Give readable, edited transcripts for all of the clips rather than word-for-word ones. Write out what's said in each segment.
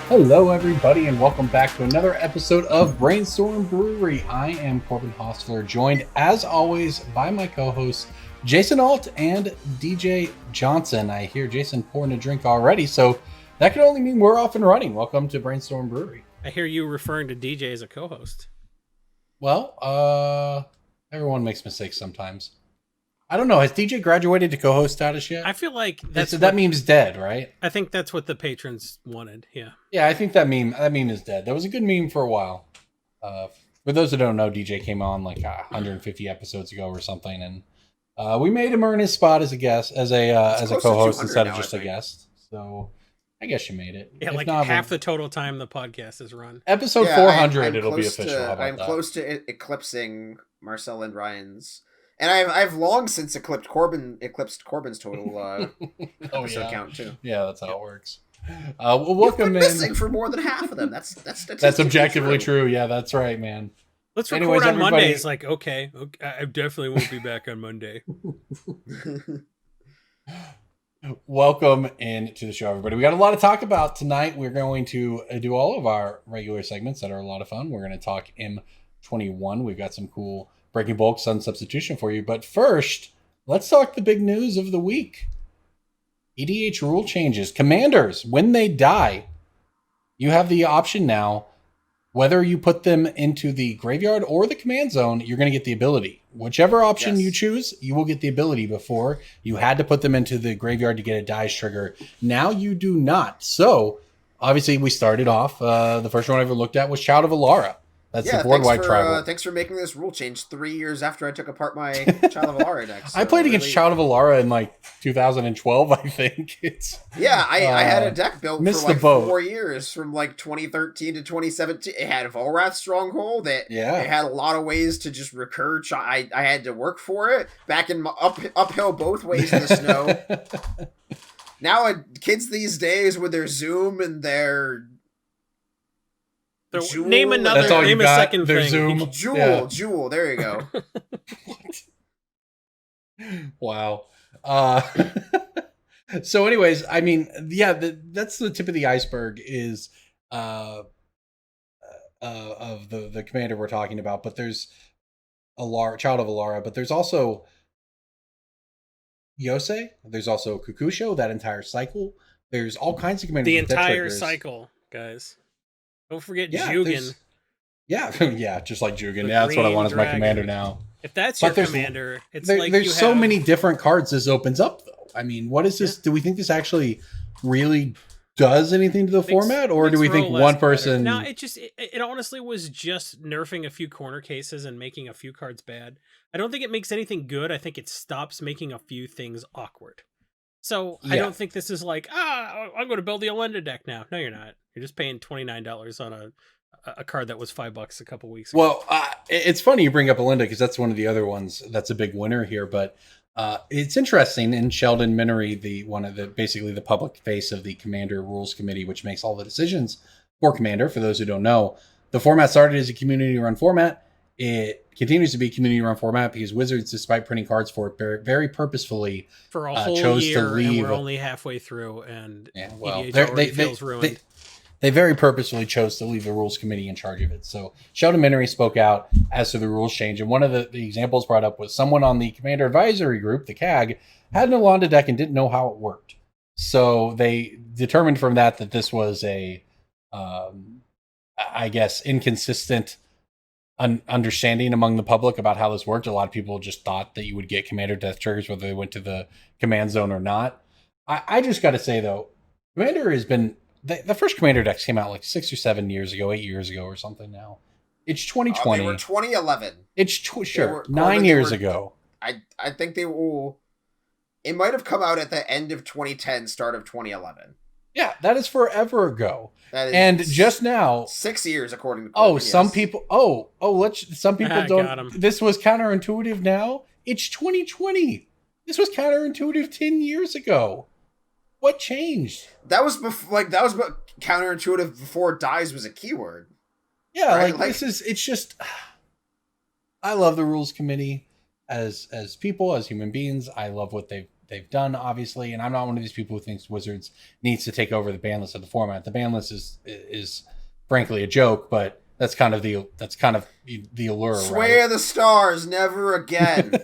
Hello, everybody, and welcome back to another episode of Brainstorm Brewery. I am Corbin Hostler, joined, as always, by my co-hosts, Jason Alt and DJ Johnson. I hear Jason pouring a drink already, so that could only mean we're off and running. Welcome to Brainstorm Brewery. I hear you referring to DJ as a co-host. Well, everyone makes mistakes sometimes. I don't know. Has DJ graduated to co-host status yet? I feel like that meme's dead, right? I think that's what the patrons wanted. Yeah. Yeah, I think that meme is dead. That was a good meme for a while. For those who don't know, DJ came on like 150 episodes ago or something, and we made him earn his spot as a guest, as a co-host instead of just a guest. So I guess you made it. Yeah, if like not, half the total time the podcast is run. Episode 400, it'll be official. How about I'm that? close to eclipsing Marcel and Ryan's. And I've long since eclipsed Corbin's total episode count too. Yeah, that's how it works. Well, welcome in. Missing for more than half of them. That's objectively true. Yeah, that's right, man. Let's record on Mondays. Like, okay, I definitely won't be back on Monday. Welcome into the show, everybody. We got a lot to talk about tonight. We're going to do all of our regular segments that are a lot of fun. We're going to talk M21. We've got some cool breaking bulk on Substitution for you. But first, let's talk the big news of the week. EDH rule changes. Commanders, when they die, you have the option now, whether you put them into the graveyard or the command zone, you're going to get the ability. Whichever option you choose, you will get the ability. Before, you had to put them into the graveyard to get a dice trigger. Now you do not. So, obviously, we started off, the first one I ever looked at was Child of Alara. That's the board-wide tribal. Thanks for making this rule change 3 years after I took apart my Child of Alara deck. So I played against Child of Alara in like 2012, I think. I had a deck built for like 4 years, from like 2013 to 2017. It had Volrath Stronghold. It had a lot of ways to just recur. I had to work for it. Back in uphill both ways in the snow. Now kids these days with their Zoom and their Jewel. Name another. That's all name you a got, second their thing. Zoom. Jewel. There you go. Wow. So, anyways, I mean, yeah, that's the tip of the iceberg is of the commander we're talking about. But there's Child of Alara, but there's also Yosei. There's also Kukusho. That entire cycle. There's all kinds of commanders. The entire cycle, guys. Don't forget Jugen. Yeah, just like Jugen. Yeah, that's what I want as my commander now. If that's your commander, it's like there's so many different cards this opens up, though. I mean, what is this? Do we think this actually really does anything to the format, or do we think one person? No, it honestly was just nerfing a few corner cases and making a few cards bad. I don't think it makes anything good. I think it stops making a few things awkward. So I don't think this is like, I'm going to build the Alenda deck now. No, you're not. You're just paying $29 on a card that was $5 a couple weeks ago. Well, it's funny you bring up Alenda because that's one of the other ones that's a big winner here. But it's interesting. In Sheldon Minery, basically the public face of the Commander Rules Committee, which makes all the decisions for Commander. For those who don't know, the format started as a community-run format. It continues to be a community-run format because Wizards, despite printing cards for it very purposefully, for a whole chose year, to leave. And we're only halfway through, and EDH already feels ruined. They very purposefully chose to leave the rules committee in charge of it. So Sheldon Minery spoke out as to the rules change, and one of the examples brought up was someone on the Commander Advisory Group, the CAG, had an Alanda deck and didn't know how it worked. So they determined from that this was a, I guess, inconsistent understanding among the public about how this worked. A lot of people just thought that you would get commander death triggers whether they went to the command zone or not. I just got to say, though, Commander has been... The first Commander decks came out like 6 or 7 years ago, 8 years ago or something now. It's 2020. They were 2011. It's sure, 9 years ago. I think they will... It might have come out at the end of 2010, start of 2011. Yeah, that is forever ago. And just now, 6 years according to Corbin, some people some people don't. This was counterintuitive now. It's 2020. This was counterintuitive 10 years ago. What changed? That was counterintuitive before dies was a keyword. Yeah, right? It's just I love the rules committee as people, as human beings. I love what they've done, obviously, and I'm not one of these people who thinks Wizards needs to take over the ban list of the format. The ban list is frankly a joke, but that's kind of the allure. Sway of the stars, never again.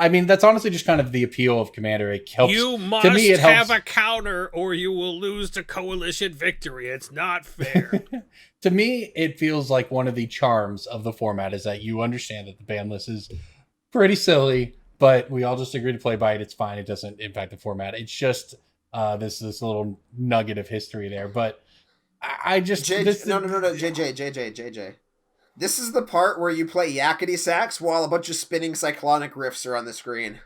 I mean, that's honestly just kind of the appeal of Commander. It helps. You must have a counter, or you will lose to coalition victory. It's not fair. To me, it feels like one of the charms of the format is that you understand that the ban list is pretty silly, but we all just agree to play by it. It's fine. It doesn't impact the format. It's just this little nugget of history there. But I just JJ. This is the part where you play yakety sax while a bunch of spinning cyclonic riffs are on the screen.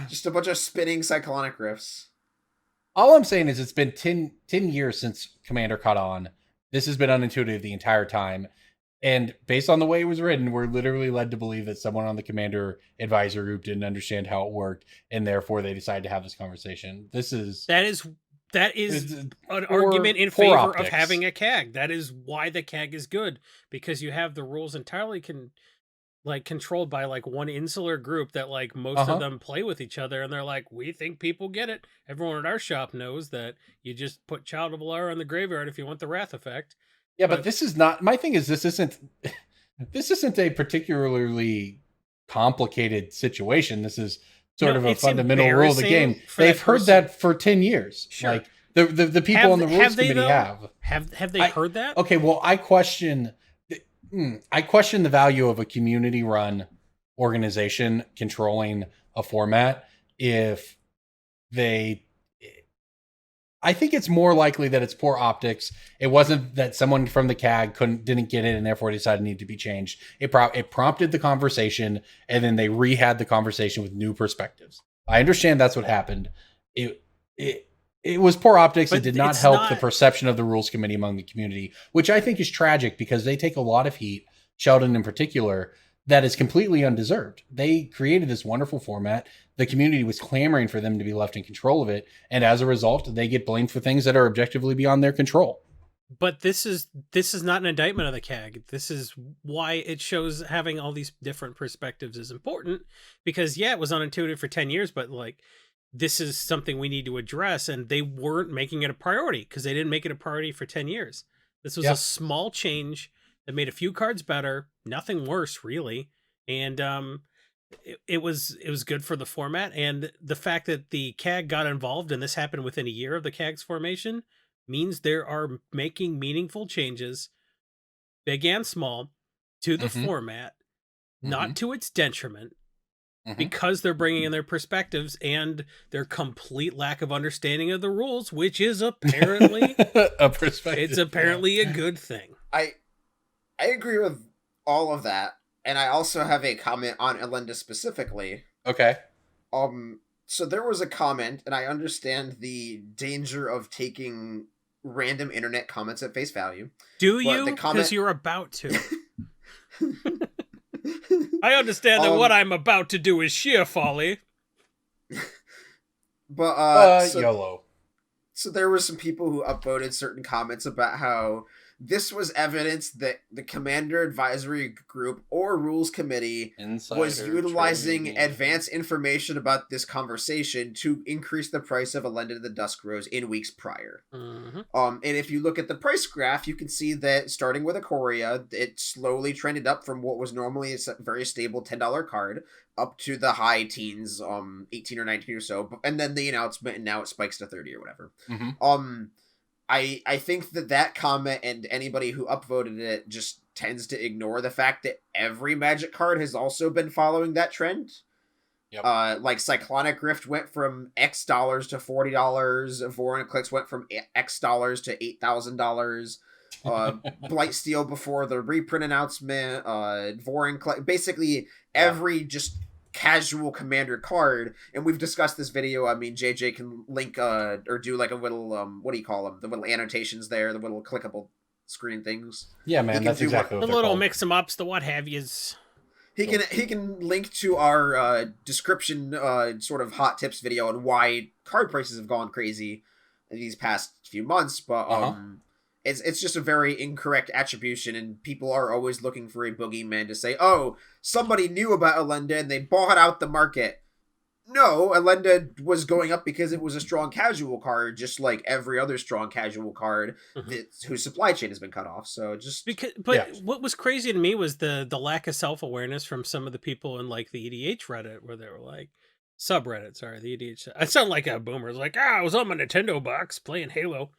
Just a bunch of spinning cyclonic riffs. All I'm saying is it's been 10 years since Commander caught on. This has been unintuitive the entire time. And based on the way it was written, we're literally led to believe that someone on the Commander advisor group didn't understand how it worked, and therefore they decided to have this conversation. That is an argument in favor of having a CAG. That is why the CAG is good, because you have the rules entirely controlled by like one insular group that like most of them play with each other, and they're like, we think people get it. Everyone at our shop knows that you just put Child of Alara in the graveyard if you want the Wrath effect. Yeah, but this is not my thing. Is this isn't a particularly complicated situation. This is sort of a fundamental rule of the game. They've heard that for 10 years. Sure. Like the people on the rules committee have they heard that? Okay, well, I question the value of a community run organization controlling a format if they I think it's more likely that it's poor optics. It wasn't that someone from the CAG didn't get it and therefore decided it needed to be changed. It prompted the conversation, and then they re-had the conversation with new perspectives. I understand that's what happened. It was poor optics. But it did not help the perception of the rules committee among the community, which I think is tragic because they take a lot of heat, Sheldon in particular, that is completely undeserved. They created this wonderful format. The community was clamoring for them to be left in control of it. And as a result, they get blamed for things that are objectively beyond their control. But this is not an indictment of the CAG. This is why it shows having all these different perspectives is important, because it was unintuitive for 10 years, but like, this is something we need to address. And they weren't making it a priority because they didn't make it a priority for 10 years. This was a small change that made a few cards better, nothing worse really. And, it was good for the format, and the fact that the CAG got involved and this happened within a year of the CAG's formation means there are making meaningful changes, big and small, to the format, not to its detriment, because they're bringing in their perspectives and their complete lack of understanding of the rules, which is apparently a perspective. It's apparently a good thing. I agree with all of that. And I also have a comment on Elenda specifically. Okay. So there was a comment, and I understand the danger of taking random internet comments at face value. Do you? Because you're about to. I understand that what I'm about to do is sheer folly. But YOLO. So there were some people who upvoted certain comments about how this was evidence that the Commander Advisory Group or Rules Committee was utilizing advanced information about this conversation to increase the price of Elenda to the Dusk Rose in weeks prior. And if you look at the price graph, you can see that starting with Ikoria, it slowly trended up from what was normally a very stable $10 card up to the high teens, 18 or 19 or so, and then the announcement, and now it spikes to 30 or whatever. I think that comment and anybody who upvoted it just tends to ignore the fact that every Magic card has also been following that trend. Yep. Like Cyclonic Rift went from X dollars to $40. Vorin Eclipse went from X dollars to $8,000. Blightsteel before the reprint announcement. Vorin basically every just casual Commander card, and we've discussed this video. I mean, JJ can link or do like a little what do you call them, the little annotations there, the little clickable screen things. Yeah, man, that's exactly what the little mix em ups, the what have yous. He can link to our description sort of hot tips video on why card prices have gone crazy in these past few months, but it's just a very incorrect attribution, and people are always looking for a boogeyman to say, oh, somebody knew about Elenda and they bought out the market. No, Elenda was going up because it was a strong casual card, just like every other strong casual card whose supply chain has been cut off. So what was crazy to me was the lack of self-awareness from some of the people in like the EDH Reddit, where they were like, subreddit, sorry, the EDH. I sound like a boomer. It's like, I was on my Nintendo box playing Halo.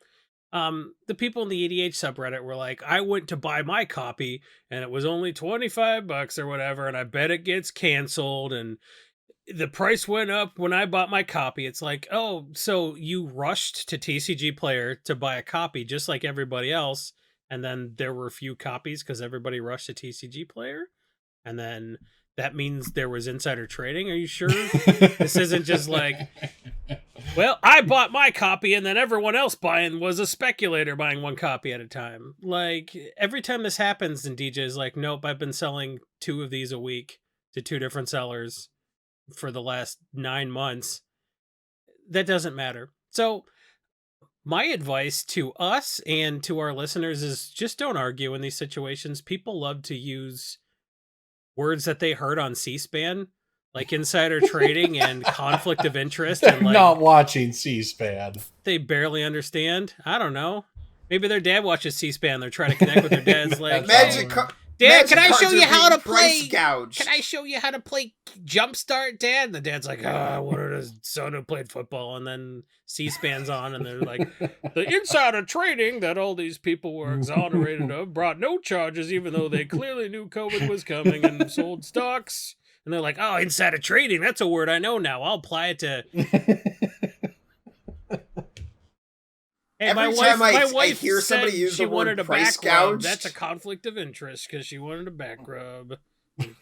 The people in the EDH subreddit were like, I went to buy my copy and it was only $25 or whatever, and I bet it gets canceled, and the price went up when I bought my copy. It's like, oh, so you rushed to TCG Player to buy a copy just like everybody else, and then there were a few copies because everybody rushed to TCG Player, and then that means there was insider trading? Are you sure? This isn't just like, well, I bought my copy and then everyone else buying was a speculator buying one copy at a time. Like, every time this happens, and DJ is like, nope, I've been selling 2 of these a week to 2 different sellers for the last 9 months. That doesn't matter. So my advice to us and to our listeners is just don't argue in these situations. People love to use words that they heard on C-SPAN, like insider trading and conflict of interest. They're and like, not watching C-SPAN. They barely understand. I don't know. Maybe their dad watches C-SPAN. They're trying to connect with their dad's like, Dad, can I show you how to play? Can I show you how to play Jumpstart, Dad? And the dad's like, I wanted a son who played football. And then C-SPAN's on, and they're like, the insider trading that all these people were exonerated of brought no charges, even though they clearly knew COVID was coming and sold stocks. And they're like, oh, insider trading, that's a word I know now. I'll apply it to... Hey, Every time my wife hear somebody use the word price gouged, that's a conflict of interest because she wanted a back rub.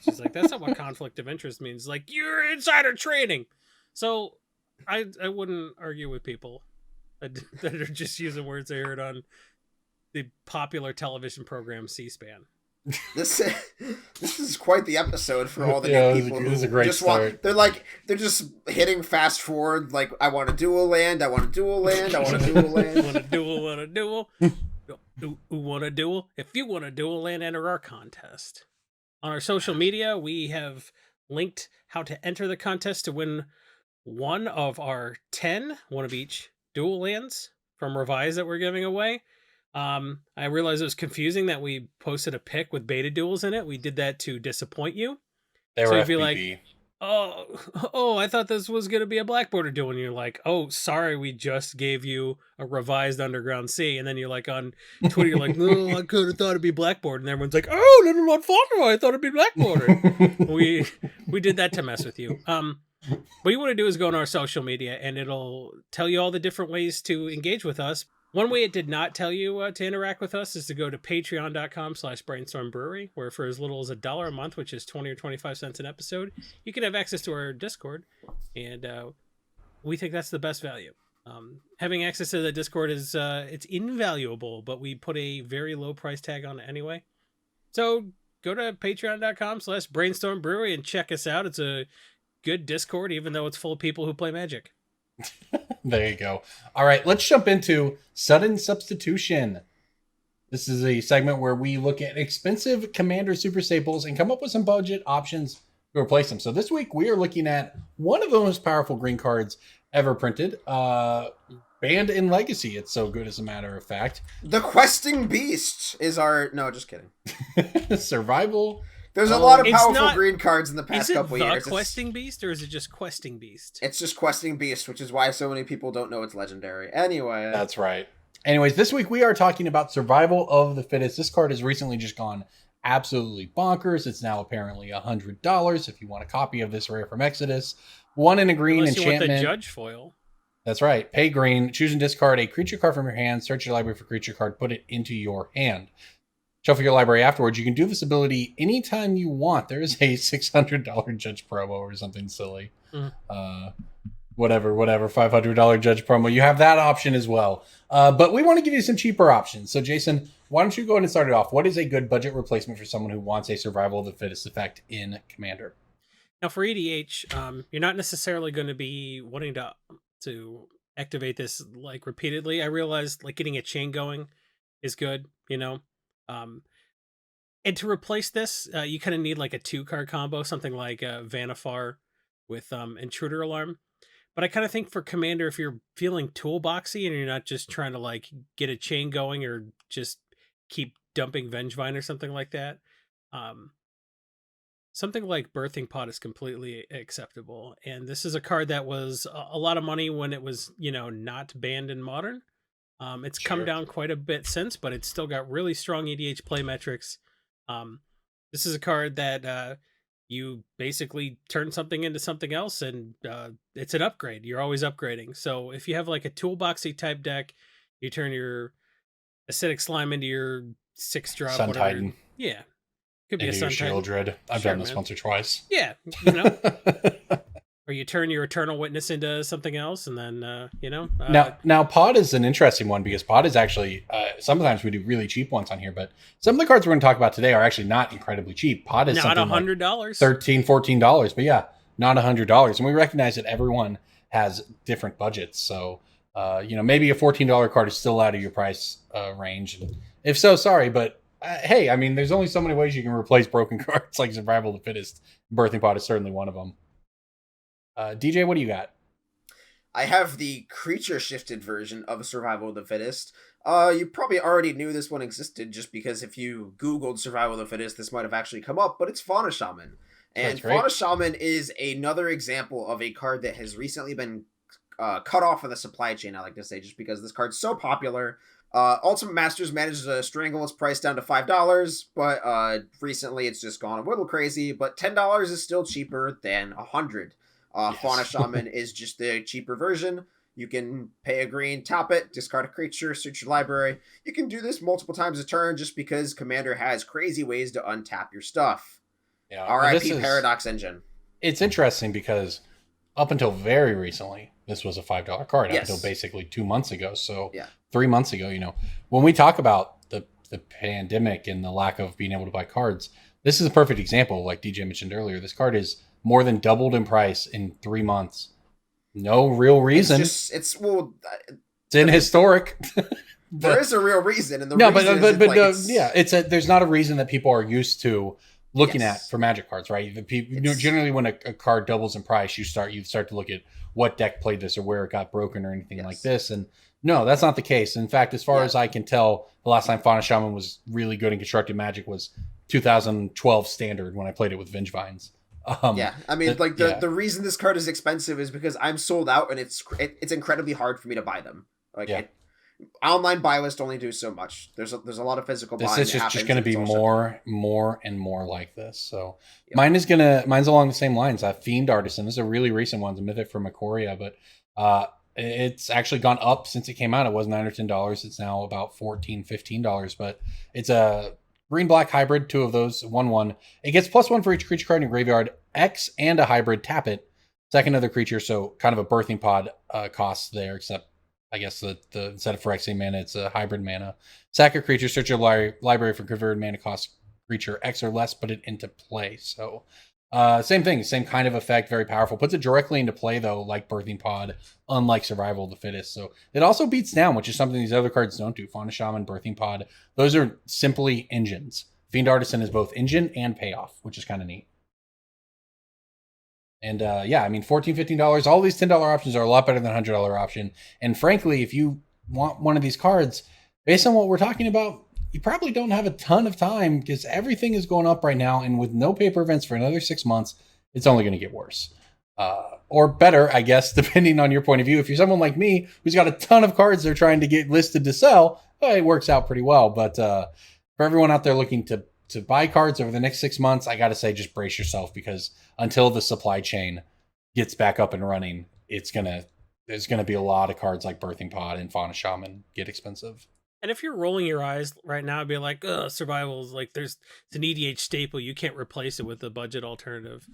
She's like, that's not what conflict of interest means. Like, you're insider trading. So I wouldn't argue with people that are just using words they heard on the popular television program C-SPAN. This is quite the episode for all the new people who just want. They're just hitting fast forward. Like, I want a dual land. I want a dual land. I want a dual land. Want a dual? Want a dual? Who want a dual? If you want a dual land, enter our contest. On our social media, we have linked how to enter the contest to win one of our 10, one of each, dual lands from Revise that we're giving away. I realized it was confusing that we posted a pic with beta duels in it. We did that to disappoint you. They were FBB. Be like, oh, I thought this was going to be a black border duel. And you're like, oh, sorry, we just gave you a revised Underground Sea. And then you're like on Twitter, you're like, no, I could have thought it'd be black border. And everyone's like, oh, no, not Fauntleroy. I thought it'd be black border. we did that to mess with you. What you want to do is go on our social media, and it'll tell you all the different ways to engage with us. One way it did not tell you to interact with us is to go to patreon.com/Brainstorm Brewery, where for as little as $1 a month, which is 20 or 25 cents an episode, you can have access to our Discord, and we think that's the best value. Having access to the Discord is it's invaluable, but we put a very low price tag on it anyway. So go to patreon.com/Brainstorm Brewery and check us out. It's a good Discord, even though it's full of people who play Magic. There you go. All right, let's jump into Sudden Substitution. This is a segment where we look at expensive Commander super staples and come up with some budget options to replace them. So this week we are looking at one of the most powerful green cards ever printed, banned in Legacy. It's so good, as a matter of fact. The Questing Beast is our... No, just kidding. Survival... There's a lot of powerful green cards in the past couple years. Is it the Questing Beast, or is it just Questing Beast? It's just Questing Beast, which is why so many people don't know it's legendary. Anyway. That's right. Anyways, this week we are talking about Survival of the Fittest. This card has recently just gone absolutely bonkers. It's now apparently $100 if you want a copy of this rare from Exodus. 1 in a green Unless enchantment. You want the Judge foil. That's right. Pay green, choose and discard a creature card from your hand, search your library for creature card, put it into your hand. Shuffle your library afterwards. You can do this ability anytime you want. There is a $600 Judge promo or something silly. Whatever, $500 Judge promo. You have that option as well. But we want to give you some cheaper options. So Jason, why don't you go ahead and start it off? What is a good budget replacement for someone who wants a Survival of the Fittest effect in Commander? Now for EDH, you're not necessarily going to be wanting to activate this like repeatedly. I realized like getting a chain going is good, you know. And to replace this, you kind of need like a 2-card combo, something like Vanifar with Intruder Alarm. But I kind of think for Commander, if you're feeling toolboxy and you're not just trying to like get a chain going or just keep dumping Vengevine or something like that, something like Birthing Pod is completely acceptable. And this is a card that was a lot of money when it was, you know, not banned in Modern. It's come down quite a bit since, but it's still got really strong EDH play metrics. This is a card that you basically turn something into something else, and it's an upgrade. You're always upgrading. So if you have like a toolboxy type deck, you turn your Acidic Slime into your 6-drop Sun Titan. Yeah. Could be a Sun Titan. Shieldred. I've done this once or twice. Yeah, you know. Or you turn your Eternal Witness into something else, and then, you know. Now, Pod is an interesting one because Pod is actually, sometimes we do really cheap ones on here, but some of the cards we're going to talk about today are actually not incredibly cheap. Pod is not something $100. Like $13, $14, but yeah, not $100. And we recognize that everyone has different budgets. So, you know, maybe a $14 card is still out of your price range. And if so, sorry, but hey, I mean, there's only so many ways you can replace broken cards, like Survival of the Fittest. Birthing Pod is certainly one of them. DJ, what do you got? I have the creature shifted version of Survival of the Fittest. You probably already knew this one existed just because if you Googled Survival of the Fittest, this might have actually come up, but it's Fauna Shaman. And Fauna Shaman is another example of a card that has recently been cut off of the supply chain, I like to say, just because this card's so popular. Ultimate Masters managed to strangle its price down to $5, but recently it's just gone a little crazy, but $10 is still cheaper than $100. Yes. Fauna Shaman is just the cheaper version. You can pay a green, tap it, discard a creature, search your library. You can do this multiple times a turn just because Commander has crazy ways to untap your stuff. Yeah, RIP Paradox Engine. It's interesting because up until very recently, this was a $5 card. Yes. Up until basically 2 months ago. So 3 months ago, you know, when we talk about the pandemic and the lack of being able to buy cards, this is a perfect example. Like DJ mentioned earlier, this card is more than doubled in price in 3 months. No real reason. It's in historic. There is a real reason, and there's not a reason that people are used to looking at for Magic cards, right? Generally, when a card doubles in price, you start to look at what deck played this or where it got broken or anything like this. And no, that's not the case. In fact, as far as I can tell, the last time Fauna Shaman was really good in constructed Magic was 2012 Standard when I played it with Vengevines. I mean, the reason this card is expensive is because I'm sold out, and it's incredibly hard for me to buy them. Online buy list only do so much. There's a lot of physical buying. This is just going to be more and more like this. So mine's along the same lines. Fiend Artisan. This is a really recent one. It's a Mythic from Ikoria, but it's actually gone up since it came out. It was $9 or $10. It's now about $14, $15. But it's a green-black hybrid, 2 of those, 1/1. It gets +1 for each creature card in your graveyard. X and a hybrid, tap it. Second other creature, so kind of a Birthing Pod cost there, except I guess the instead of Phyrexian mana, it's a hybrid mana. Sack a creature, search your library for converted mana cost creature X or less, put it into play. So same thing, same kind of effect, very powerful. Puts it directly into play, though, like Birthing Pod, unlike Survival of the Fittest. So it also beats down, which is something these other cards don't do. Fauna Shaman, Birthing Pod, those are simply engines. Fiend Artisan is both engine and payoff, which is kind of neat. And I mean, $14, $15, all these $10 options are a lot better than $100 option. And frankly, if you want one of these cards, based on what we're talking about, you probably don't have a ton of time because everything is going up right now. And with no paper events for another 6 months, it's only going to get worse. Or better, I guess, depending on your point of view. If you're someone like me who's got a ton of cards they're trying to get listed to sell, it works out pretty well. But for everyone out there looking to buy cards over the next 6 months, I got to say, just brace yourself, because until the supply chain gets back up and running, there's going to be a lot of cards like Birthing Pod and Fauna Shaman get expensive. And if you're rolling your eyes right now, I'd be like, Survival is like, it's an EDH staple. You can't replace it with a budget alternative.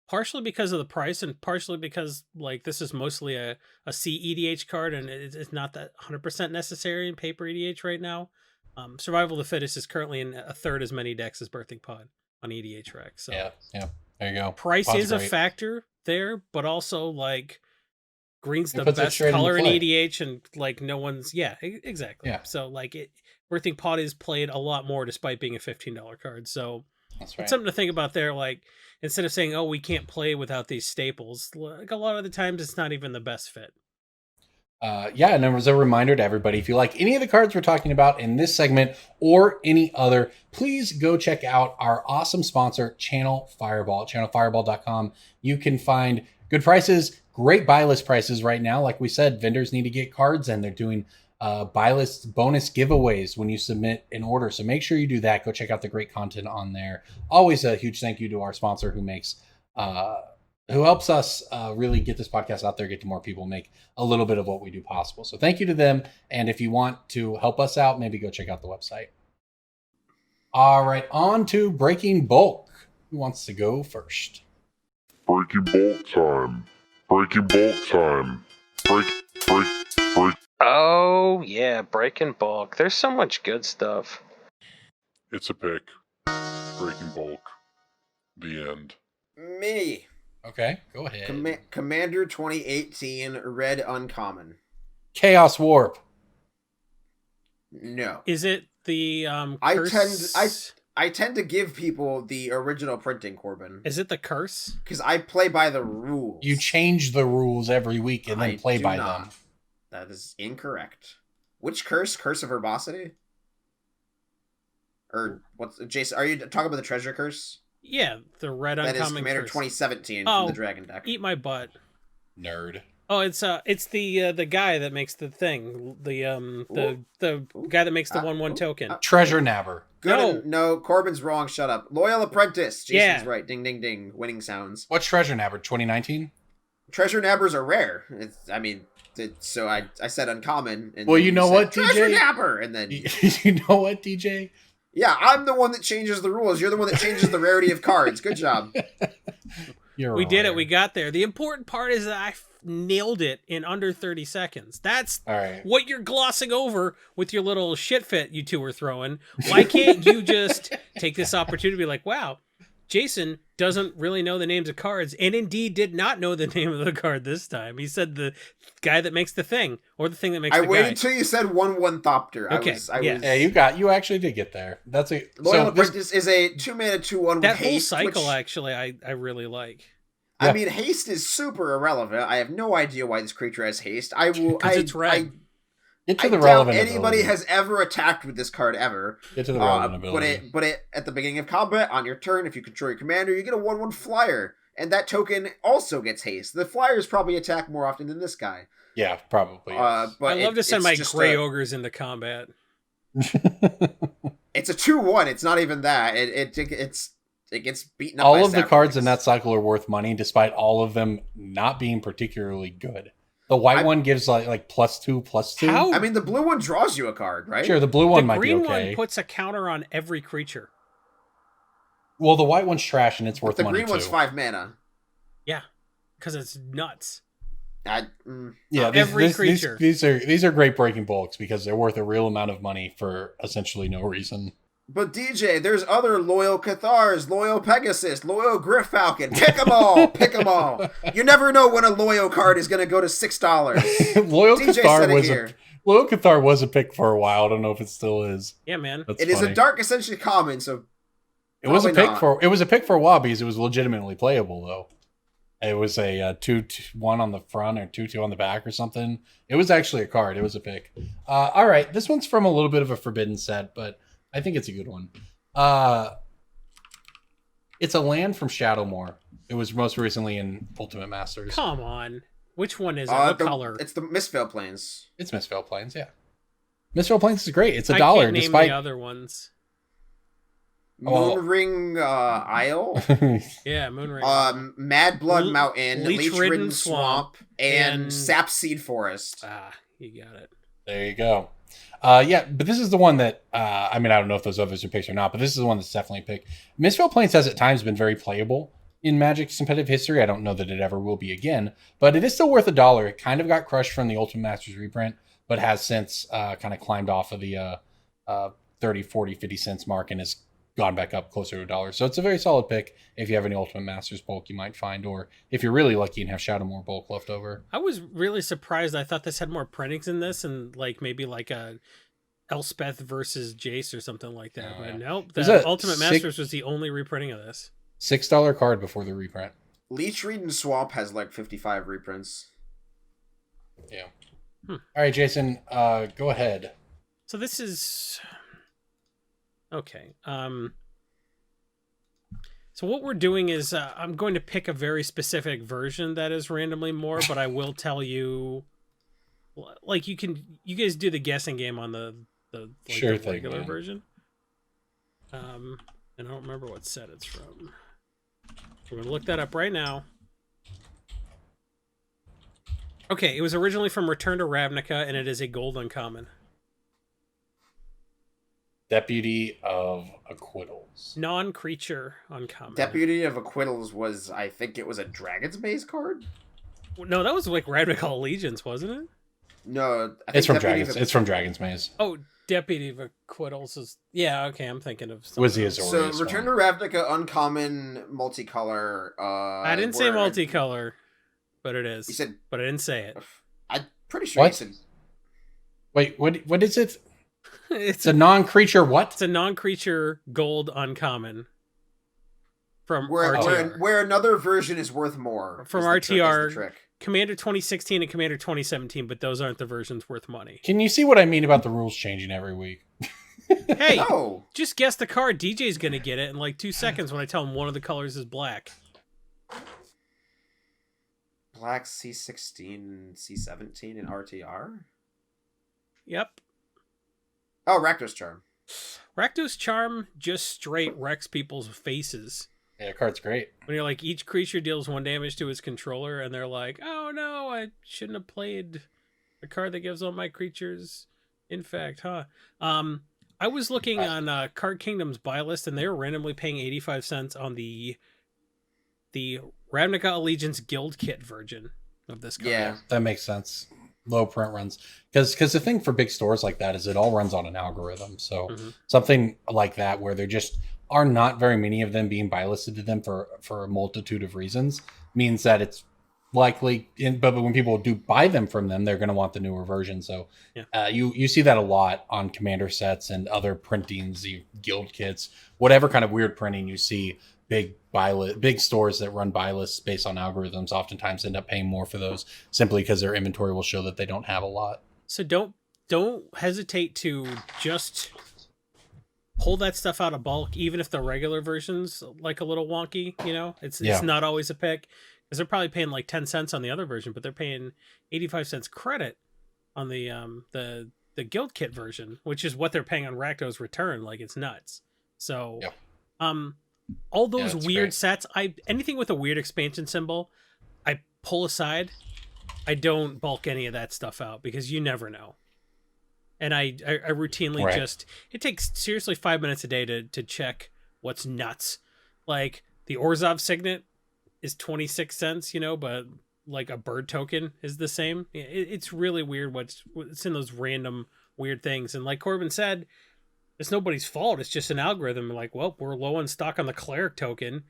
Partially because of the price, and partially because like this is mostly a C EDH card, and it's not that 100% necessary in paper EDH right now. Survival of the Fittest is currently in a third as many decks as Birthing Pod on EDH Rec. So yeah, there you go. Price is a factor there, but also like green's the best color in EDH, and like no one's exactly. Yeah. So like Birthing Pod is played a lot more despite being a $15 card. So that's right. It's something to think about there. Like instead of saying, "Oh, we can't play without these staples," like a lot of the times it's not even the best fit. And there was a reminder to everybody, if you like any of the cards we're talking about in this segment or any other, please go check out our awesome sponsor, Channel Fireball, at channelfireball.com. You can find good prices, great buy list prices right now. Like we said, vendors need to get cards, and they're doing buy list bonus giveaways when you submit an order. So make sure you do that. Go check out the great content on there. Always a huge thank you to our sponsor who helps us really get this podcast out there, get to more people, make a little bit of what we do possible. So thank you to them. And if you want to help us out, maybe go check out the website. All right, on to Breaking Bulk. Who wants to go first? Breaking Bulk time. Breaking Bulk time. Break. Oh, yeah, Breaking Bulk. There's so much good stuff. It's a pick. Breaking Bulk. The end. Me. Okay, go ahead. Commander 2018 Red Uncommon. Chaos Warp. No. Is it the curse? I tend to give people the original printing, Corbin. Is it the curse? Because I play by the rules. You change the rules every week and then play by them. That is incorrect. Which curse? Curse of Verbosity? Or what's Jason? Are you talking about the Treasure Curse? Yeah, the red uncommon. That is Commander curse. 2017 from the Dragon deck. Eat my butt, nerd. Oh, it's the guy that makes the thing. The guy that makes the 1/1 token. Treasure Nabber. No, Corbin's wrong. Shut up. Loyal Apprentice. Jason's right. Ding, ding, ding. Winning sounds. What's Treasure Nabber? 2019. Treasure Nabbers are rare. So I said uncommon. And well, you know what, DJ? Treasure Nabber, and then you know what, DJ? Yeah, I'm the one that changes the rules. You're the one that changes the rarity of cards. Good job. We did it. We got there. The important part is that I nailed it in under 30 seconds. That's what you're glossing over with your little shit fit you two were throwing. Why can't you just take this opportunity to be like, wow, Jason doesn't really know the names of cards, and indeed did not know the name of the card this time. He said the guy that makes the thing, or the thing that makes the guy. I waited until you said 1/1 Thopter. Okay. You actually did get there. That's a Loyal Apprentice is a 2-mana 2/1 that with haste. That whole cycle, actually, I really like. I mean, haste is super irrelevant. I have no idea why this creature has haste. Because it's red. Get to the relevant anybody has ever attacked with this card ever. Get to the relevant ability. But at the beginning of combat, on your turn, if you control your commander, you get a 1/1 flyer. And that token also gets haste. The flyers probably attack more often than this guy. Yeah, probably. But I love to send my gray ogres into combat. It's a 2/1. It's not even that. It gets beaten up. All of the cards in that cycle are worth money, despite all of them not being particularly good. The white one gives like +2/+2. How? I mean, the blue one draws you a card, right? Sure, the blue one might be okay. The green one puts a counter on every creature. Well, the white one's trash and it's worth money too. The green one's 5 mana. Yeah, because it's nuts. Every creature. These are great breaking bulks because they're worth a real amount of money for essentially no reason. But DJ, there's other Loyal Cathars, Loyal Pegasus, Loyal Gryphfalcon. Pick them all. Pick them all. You never know when a Loyal card is going to go to $6. Loyal Cathar was a pick for a while. I don't know if it still is. Yeah, man. It is a dark, essentially common, so it was a pick for a while because it was legitimately playable though. It was a 2/1 on the front or 2/2 on the back or something. It was actually a card. It was a pick. All right, this one's from a little bit of a forbidden set, but I think it's a good one. It's a land from Shadowmoor. It was most recently in Ultimate Masters. Come on. Which one is it? What color? It's the Mistveil Plains. It's Mistveil Plains, yeah. Mistveil Plains is great. It's $1. I can't name the other ones. Moonring Isle. Yeah, Moonring. Mad Blood Mountain, Leech-Ridden Swamp, and Sapseed Forest. You got it. There you go. But this is the one that, I don't know if those others are picked or not, but this is the one that's definitely picked. Mistveil Plains has at times been very playable in Magic's competitive history. I don't know that it ever will be again, but it is still worth $1. It kind of got crushed from the Ultimate Masters reprint, but has since kind of climbed off of the 30, 40, 50 cents mark and is gone back up closer to $1. So it's a very solid pick if you have any Ultimate Masters bulk you might find, or if you're really lucky and have Shadowmoor bulk left over. I was really surprised. I thought this had more printings in this, and like maybe like a Elspeth versus Jace or something like that. But nope, the Ultimate Masters was the only reprinting of this. $6 card before the reprint. Leech Reed and Swamp has like 55 reprints. Yeah. All right, Jason, go ahead. So this is okay. So what we're doing is I'm going to pick a very specific version that is randomly more, but I will tell you, like you guys do the guessing game on the sure the regular version. And I don't remember what set it's from. We're gonna look that up right now. Okay, it was originally from Return to Ravnica, and it is a gold uncommon. Deputy of Acquittals. Non-creature uncommon. Deputy of Acquittals was, I think it was a Dragon's Maze card? No, that was like Ravnica Allegiance, wasn't it? No, I think it's from Dragons. It's from Dragon's Maze. Oh, Deputy of Acquittals is... Yeah, okay, I'm thinking of something. Was the Azorius So, Return to Ravnica uncommon multicolor. I didn't say multicolor. But it is. You said, but I didn't say it. I'm pretty sure you said. Wait, what is it? It's a non-creature what? It's a non-creature gold uncommon. From where another version is worth more. From RTR, Commander 2016 and Commander 2017, but those aren't the versions worth money. Can you see what I mean about the rules changing every week? Hey, just guess the card. DJ's going to get it in like 2 seconds when I tell him one of the colors is black. Black C16, C17, and RTR? Yep. Oh, Rakdos Charm. Rakdos Charm just straight wrecks people's faces. Yeah, card's great. When you're like, each creature deals 1 damage to its controller, and they're like, oh no, I shouldn't have played a card that gives all my creatures. In fact, I was looking on Card Kingdom's buy list, and they were randomly paying 85 cents on the Ravnica Allegiance Guild Kit version of this card. Yeah, that makes sense. Low print runs. Because the thing for big stores like that is it all runs on an algorithm. So something like that where there just are not very many of them being buy listed to them for a multitude of reasons means that it's likely, but when people do buy them from them, they're going to want the newer version. So you see that a lot on commander sets and other printings, the guild kits, whatever kind of weird printing you see. Big stores that run buy lists based on algorithms oftentimes end up paying more for those simply because their inventory will show that they don't have a lot. So don't hesitate to just pull that stuff out of bulk, even if the regular version's like a little wonky. You know, it's not always a pick because they're probably paying like 10 cents on the other version, but they're paying 85 cents credit on the guild kit version, which is what they're paying on Rakdos Return. Like it's nuts. So all those weird sets, anything with a weird expansion symbol, I pull aside. I don't bulk any of that stuff out because you never know. And I routinely just, it takes seriously 5 minutes a day to check what's nuts. Like the Orzhov Signet is 26 cents, but like a bird token is the same. It's really weird what's in those random weird things. And like Corbin said, it's nobody's fault. It's just an algorithm. Like, well, we're low on stock on the cleric token.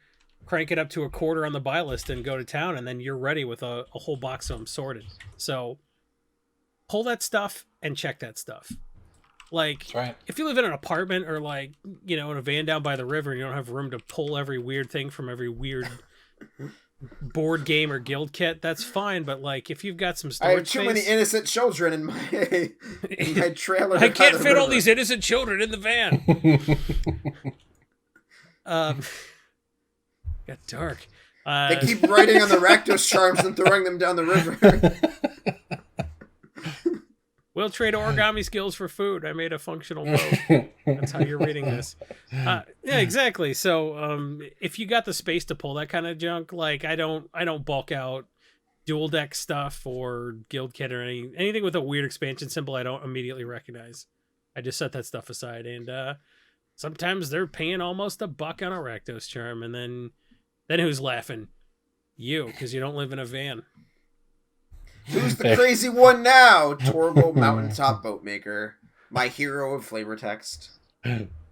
Crank it up to a quarter on the buy list and go to town, and then you're ready with a whole box of them sorted. So pull that stuff and check that stuff. Like, if you live in an apartment or like, in a van down by the river and you don't have room to pull every weird thing from every weird board game or guild kit, that's fine. But like, if you've got some storage I have too many innocent children in my trailer. I can't fit all these innocent children in the van. Got dark. They keep writing on the Rakdos charms and throwing them down the river. We'll trade origami skills for food. I made a functional boat. That's how you're reading this. Yeah, exactly. So if you got the space to pull that kind of junk, like I don't bulk out dual deck stuff or guild kit or anything with a weird expansion symbol I don't immediately recognize. I just set that stuff aside. And sometimes they're paying almost $1 on a Rakdos charm. And then who's laughing? You, because you don't live in a van. Who's the crazy one now? Torgal Mountaintop Boatmaker, my hero of flavor text.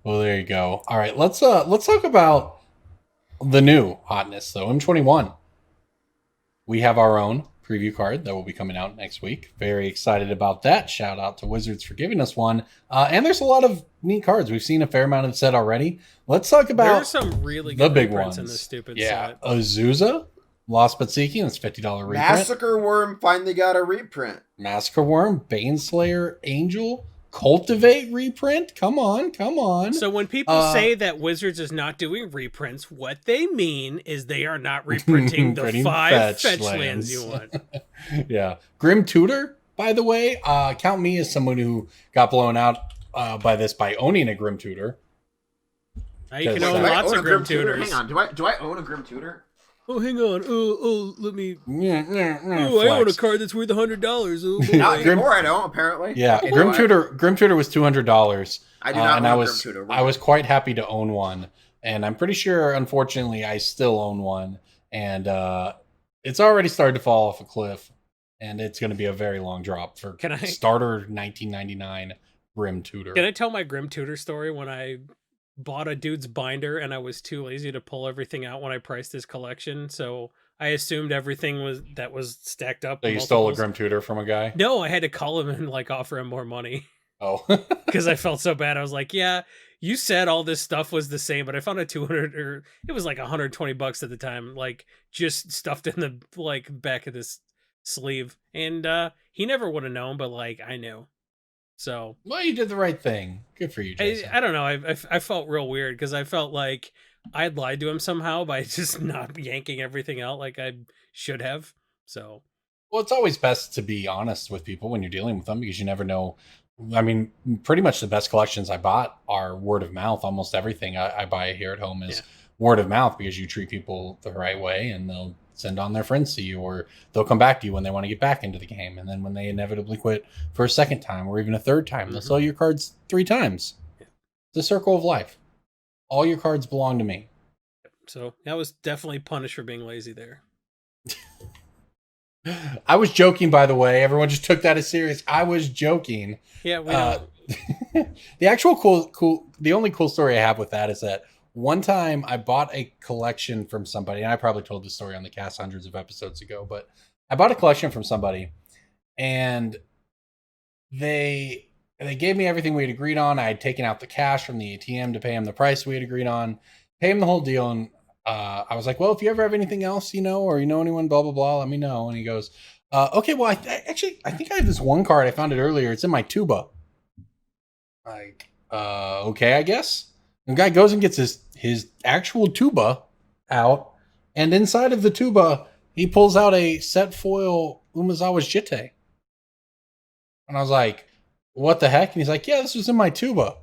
Well, there you go. All right, let's talk about the new hotness though. M21. We have our own preview card that will be coming out next week. Very excited about that. Shout out to Wizards for giving us one. And there's a lot of neat cards. We've seen a fair amount of set already. Let's talk about there are some really good big reprints ones in this stupid set. set. Azusa, Lost But Seeking. That's $50 reprint. Massacre Worm finally got a reprint. Massacre Worm, Baneslayer, Angel, Cultivate reprint. Come on. So when people say that Wizards is not doing reprints, what they mean is they are not reprinting the 5 fetch lands you want. Yeah. Grim Tutor, by the way, count me as someone who got blown out by owning a Grim Tutor. Now you can own lots of Grim Tutors. Hang on, do I own a Grim Tutor? Oh, hang on. Let me. I own a card that's worth $100. Oh, not anymore. I don't. Apparently. Yeah, Grim Tutor was $200. I do not own a Grim Tutor. I was quite happy to own one, and I'm pretty sure, unfortunately, I still own one, and it's already started to fall off a cliff, and it's going to be a very long drop for starter 1999 Grim Tutor. Can I tell my Grim Tutor story when I bought a dude's binder and I was too lazy to pull everything out when I priced his collection, so I assumed everything was stacked up. So you stole a Grim Tutor from a guy? No, I had to call him and offer him more money. Oh. Because I felt so bad. I was like, yeah, you said all this stuff was the same, but I found a 200 or it was like $120 at the time, just stuffed in the back of this sleeve. And he never would have known, but I knew. So, well, you did the right thing. Good for you, Jason. I don't know. I felt real weird because I felt like I'd lied to him somehow by just not yanking everything out like I should have. So, well, it's always best to be honest with people when you're dealing with them because you never know. I mean, pretty much the best collections I bought are word of mouth. Almost everything I buy here at home is word of mouth because you treat people the right way and they'll send on their friends to you, or they'll come back to you when they want to get back into the game. And then when they inevitably quit for a second time or even a third time, they'll sell your cards 3 times. It's the circle of life. All your cards belong to me. So that was definitely punished for being lazy there. I was joking, by the way. Everyone just took that as serious. I was joking. Yeah, we know. The actual the only cool story I have with that is that one time I bought a collection from somebody, and I probably told this story on the cast hundreds of episodes ago, but I bought a collection from somebody, and they gave me everything we had agreed on. I had taken out the cash from the ATM to pay him the price we had agreed on, pay him the whole deal, and I was like, well, if you ever have anything else, or you know anyone, blah, blah, blah, let me know. And he goes, okay, well, I think I have this one card. I found it earlier. It's in my tuba. Okay, I guess. The guy goes and gets his actual tuba out, and inside of the tuba, he pulls out a set foil Umezawa's Jitte. And I was like, what the heck? And he's like, yeah, this was in my tuba.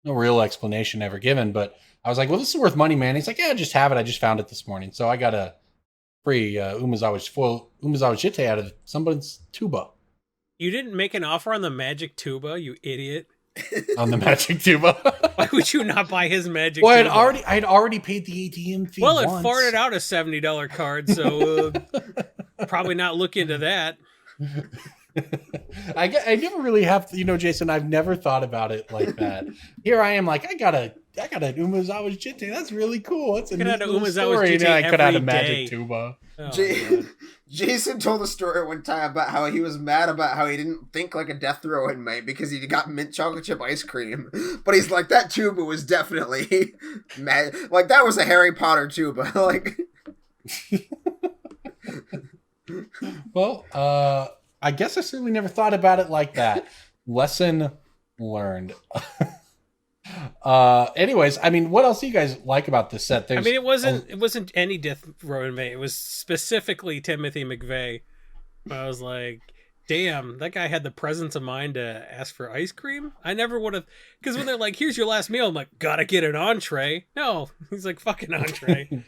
No real explanation ever given, but I was like, well, this is worth money, man. He's like, yeah, just have it. I just found it this morning. So I got a free Umezawa's Jitte out of somebody's tuba. You didn't make an offer on the magic tuba, you idiot. On the magic tuba. Why would you not buy his magic tuba? I had already paid the ATM fee. Well, it farted out a $70 card, so probably not look into that. I never really have to, Jason, I've never thought about it like that. Here I am, like, I got an Umezawa's Jitte. That's really cool. That's a neat little story. And I could have a magic tuba. Oh, Jason told a story one time about how he was mad about how he didn't think like a death row inmate because he got mint chocolate chip ice cream. But he's like, that tuba was definitely mad. Like, that was a Harry Potter tuba. Like, well, I guess I certainly never thought about it like that. Lesson learned. Anyways, I mean, what else do you guys like about this set? It wasn't any death row inmate. It was specifically Timothy McVeigh. I was like, damn, that guy had the presence of mind to ask for ice cream. I never would have, because when they're like, here's your last meal, I'm like, gotta get an entree. No, he's like, fucking entree.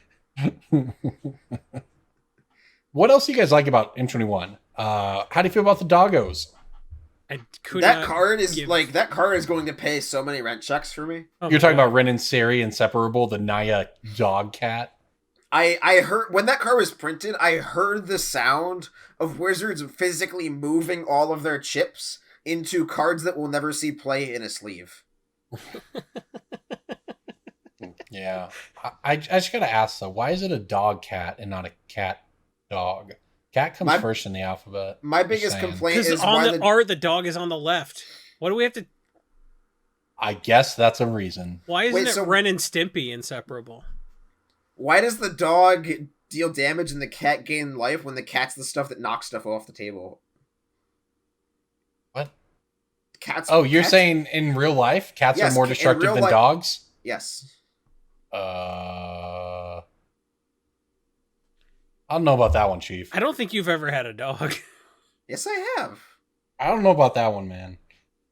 What else do you guys like about M21? How do you feel about the doggos? That card is going to pay so many rent checks for me. Oh, you're talking about Ren and Seri Inseparable, the Naya dog cat. I heard when that card was printed, I heard the sound of Wizards physically moving all of their chips into cards that will never see play in a sleeve. Yeah. I just gotta ask though, why is it a dog cat and not a cat dog? Cat comes first in the alphabet. My biggest complaint is on the art the dog is on the left. What do we have to? I guess that's a reason. Why isn't Ren and Stimpy inseparable? Why does the dog deal damage and the cat gain life when the cat's the stuff that knocks stuff off the table? What? Cats. You're saying in real life, cats are more destructive than dogs? Yes. I don't know about that one, Chief. I don't think you've ever had a dog. Yes, I have. I don't know about that one, man.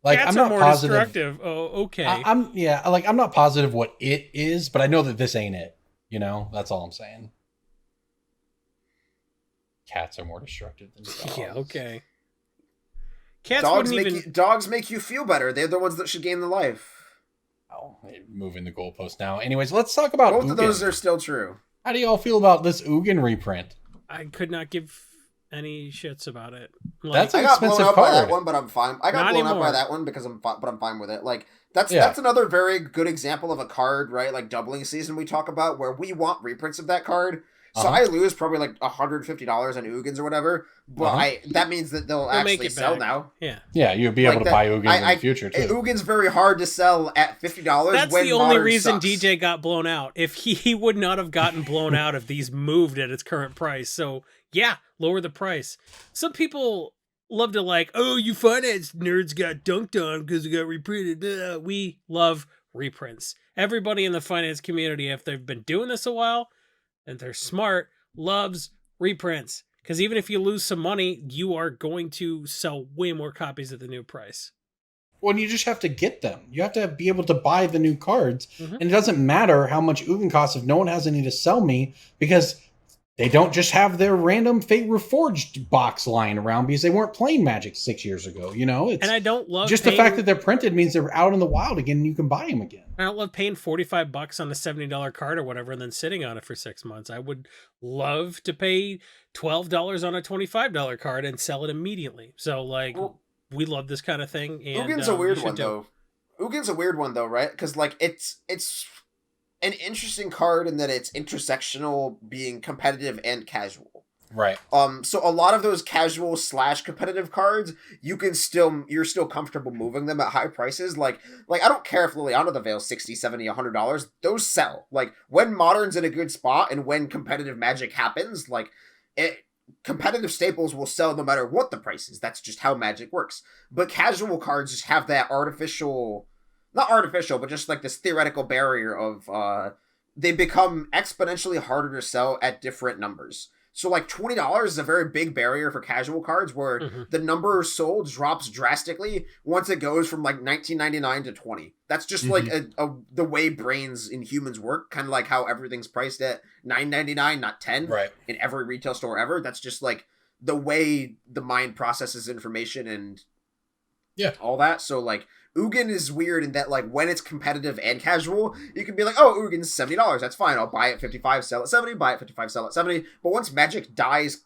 Like, cats I'm not are more positive. destructive. Oh, okay. I'm not positive what it is, but I know that this ain't it. You know, that's all I'm saying. Cats are more destructive than dogs. Yeah, okay. Cats dogs make you feel better. They're the ones that should gain the life. Oh, moving the goalpost now. Anyways, let's talk about both of those are still true. How do y'all feel about this Ugin reprint? I could not give any shits about it. Like, that's an expensive card. I got blown up by that one, but I'm fine. I got blown up by that one because I'm fine with it. Like that's another very good example of a card, right? Like doubling season we talk about where we want reprints of that card. So I lose probably like $150 on Ugins or whatever, but that means that they'll actually sell now. Yeah, you'll be able to buy Ugins in the future too. Ugin's very hard to sell at $50. That's the only reason DJ got blown out. If he would not have gotten blown out if these moved at its current price. So yeah, lower the price. Some people love to like, oh, you finance nerds got dunked on because it got reprinted. We love reprints. Everybody in the finance community, if they've been doing this a while, and they're smart, loves reprints. Because even if you lose some money, you are going to sell way more copies at the new price. Well, you just have to get them. You have to be able to buy the new cards. Mm-hmm. And it doesn't matter how much Ugin costs if no one has any to sell me, because they don't just have their random Fate Reforged box lying around because they weren't playing Magic 6 years ago. You know, and I don't love just the fact that they're printed means they're out in the wild again and you can buy them again. I don't love paying $45 on a $70 card or whatever and then sitting on it for 6 months. I would love to pay $12 on a $25 card and sell it immediately. So like, we love this kind of thing. And Ugin's a weird one though. Ugin's a weird one though, right? Because like it's an interesting card in that it's intersectional, being competitive and casual. Right. So a lot of those casual / competitive cards, you're still comfortable moving them at high prices. Like I don't care if Liliana the Veil's $60, $70, $100. Those sell. Like when Modern's in a good spot and when competitive Magic happens, like competitive staples will sell no matter what the price is. That's just how Magic works. But casual cards just have that not artificial, but just like this theoretical barrier of they become exponentially harder to sell at different numbers. So like $20 is a very big barrier for casual cards where the number sold drops drastically once it goes from like $19.99 to $20. That's just like the way brains in humans work, kind of like how everything's priced at $9.99, not $10 in every retail store ever. That's just like the way the mind processes information and all that. So like Ugin is weird in that, like, when it's competitive and casual, you can be like, oh, Ugin's $70. That's fine. I'll buy it 55, sell it 70, buy it 55, sell it 70. But once Magic dies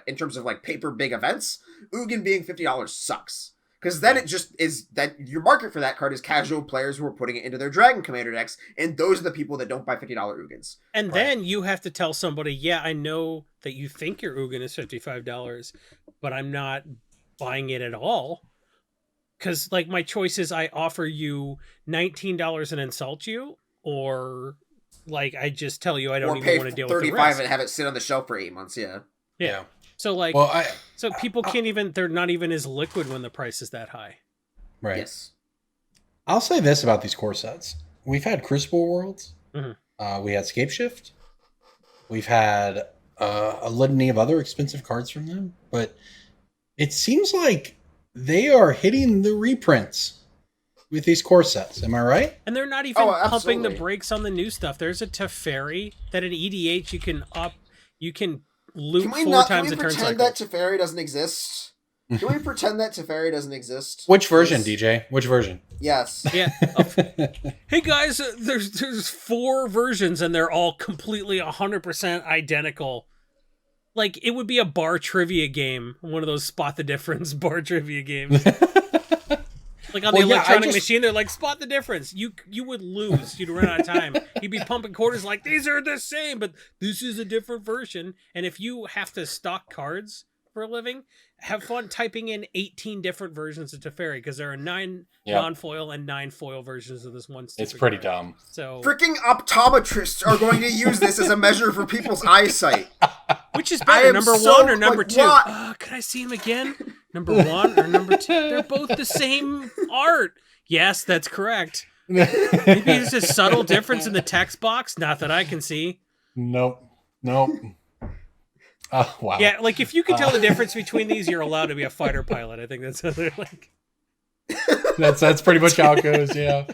in terms of, like, paper big events, Ugin being $50 sucks. Because then it just is that your market for that card is casual players who are putting it into their Dragon Commander decks, and those are the people that don't buy $50 Ugins. And then you have to tell somebody, yeah, I know that you think your Ugin is $55, but I'm not buying it at all. Because, like, my choice is I offer you $19 and insult you, or, like, I just tell you I don't even want to deal with the risk. $35 and have it sit on the shelf for 8 months, Yeah. So, like, so people can't even, they're not even as liquid when the price is that high. Right. Yes. I'll say this about these core sets. We've had Crucible Worlds. We had Scapeshift. We've had a litany of other expensive cards from them. But it seems like they are hitting the reprints with these core sets. Am I right? And they're not even pumping the brakes on the new stuff. There's a Teferi that at EDH you can loot 4 times a turn cycle. Can we pretend that Teferi doesn't exist? Can we pretend that Teferi doesn't exist? Which version, DJ? Which version? Yes. Yeah. Hey guys, there's 4 versions and they're all completely 100% identical. Like, it would be a bar trivia game. One of those spot the difference bar trivia games. Like on the electronic machine, they're like, spot the difference. You would lose. You'd run out of time. You'd be pumping quarters like, these are the same, but this is a different version. And if you have to stock cards for a living, have fun typing in 18 different versions of Teferi, because there are 9 non-foil and 9 foil versions of this one. It's pretty card. dumb. So freaking optometrists are going to use this as a measure for people's eyesight. Which is better, number 1 or number 2? Could I see him again? Number 1 or number 2? They're both the same art. Yes, that's correct. Maybe there's a subtle difference in the text box. Not that I can see. Nope. Oh, wow. Yeah, like if you can tell the difference between these, you're allowed to be a fighter pilot. I think that's how they're like. That's pretty much how it goes. Yeah.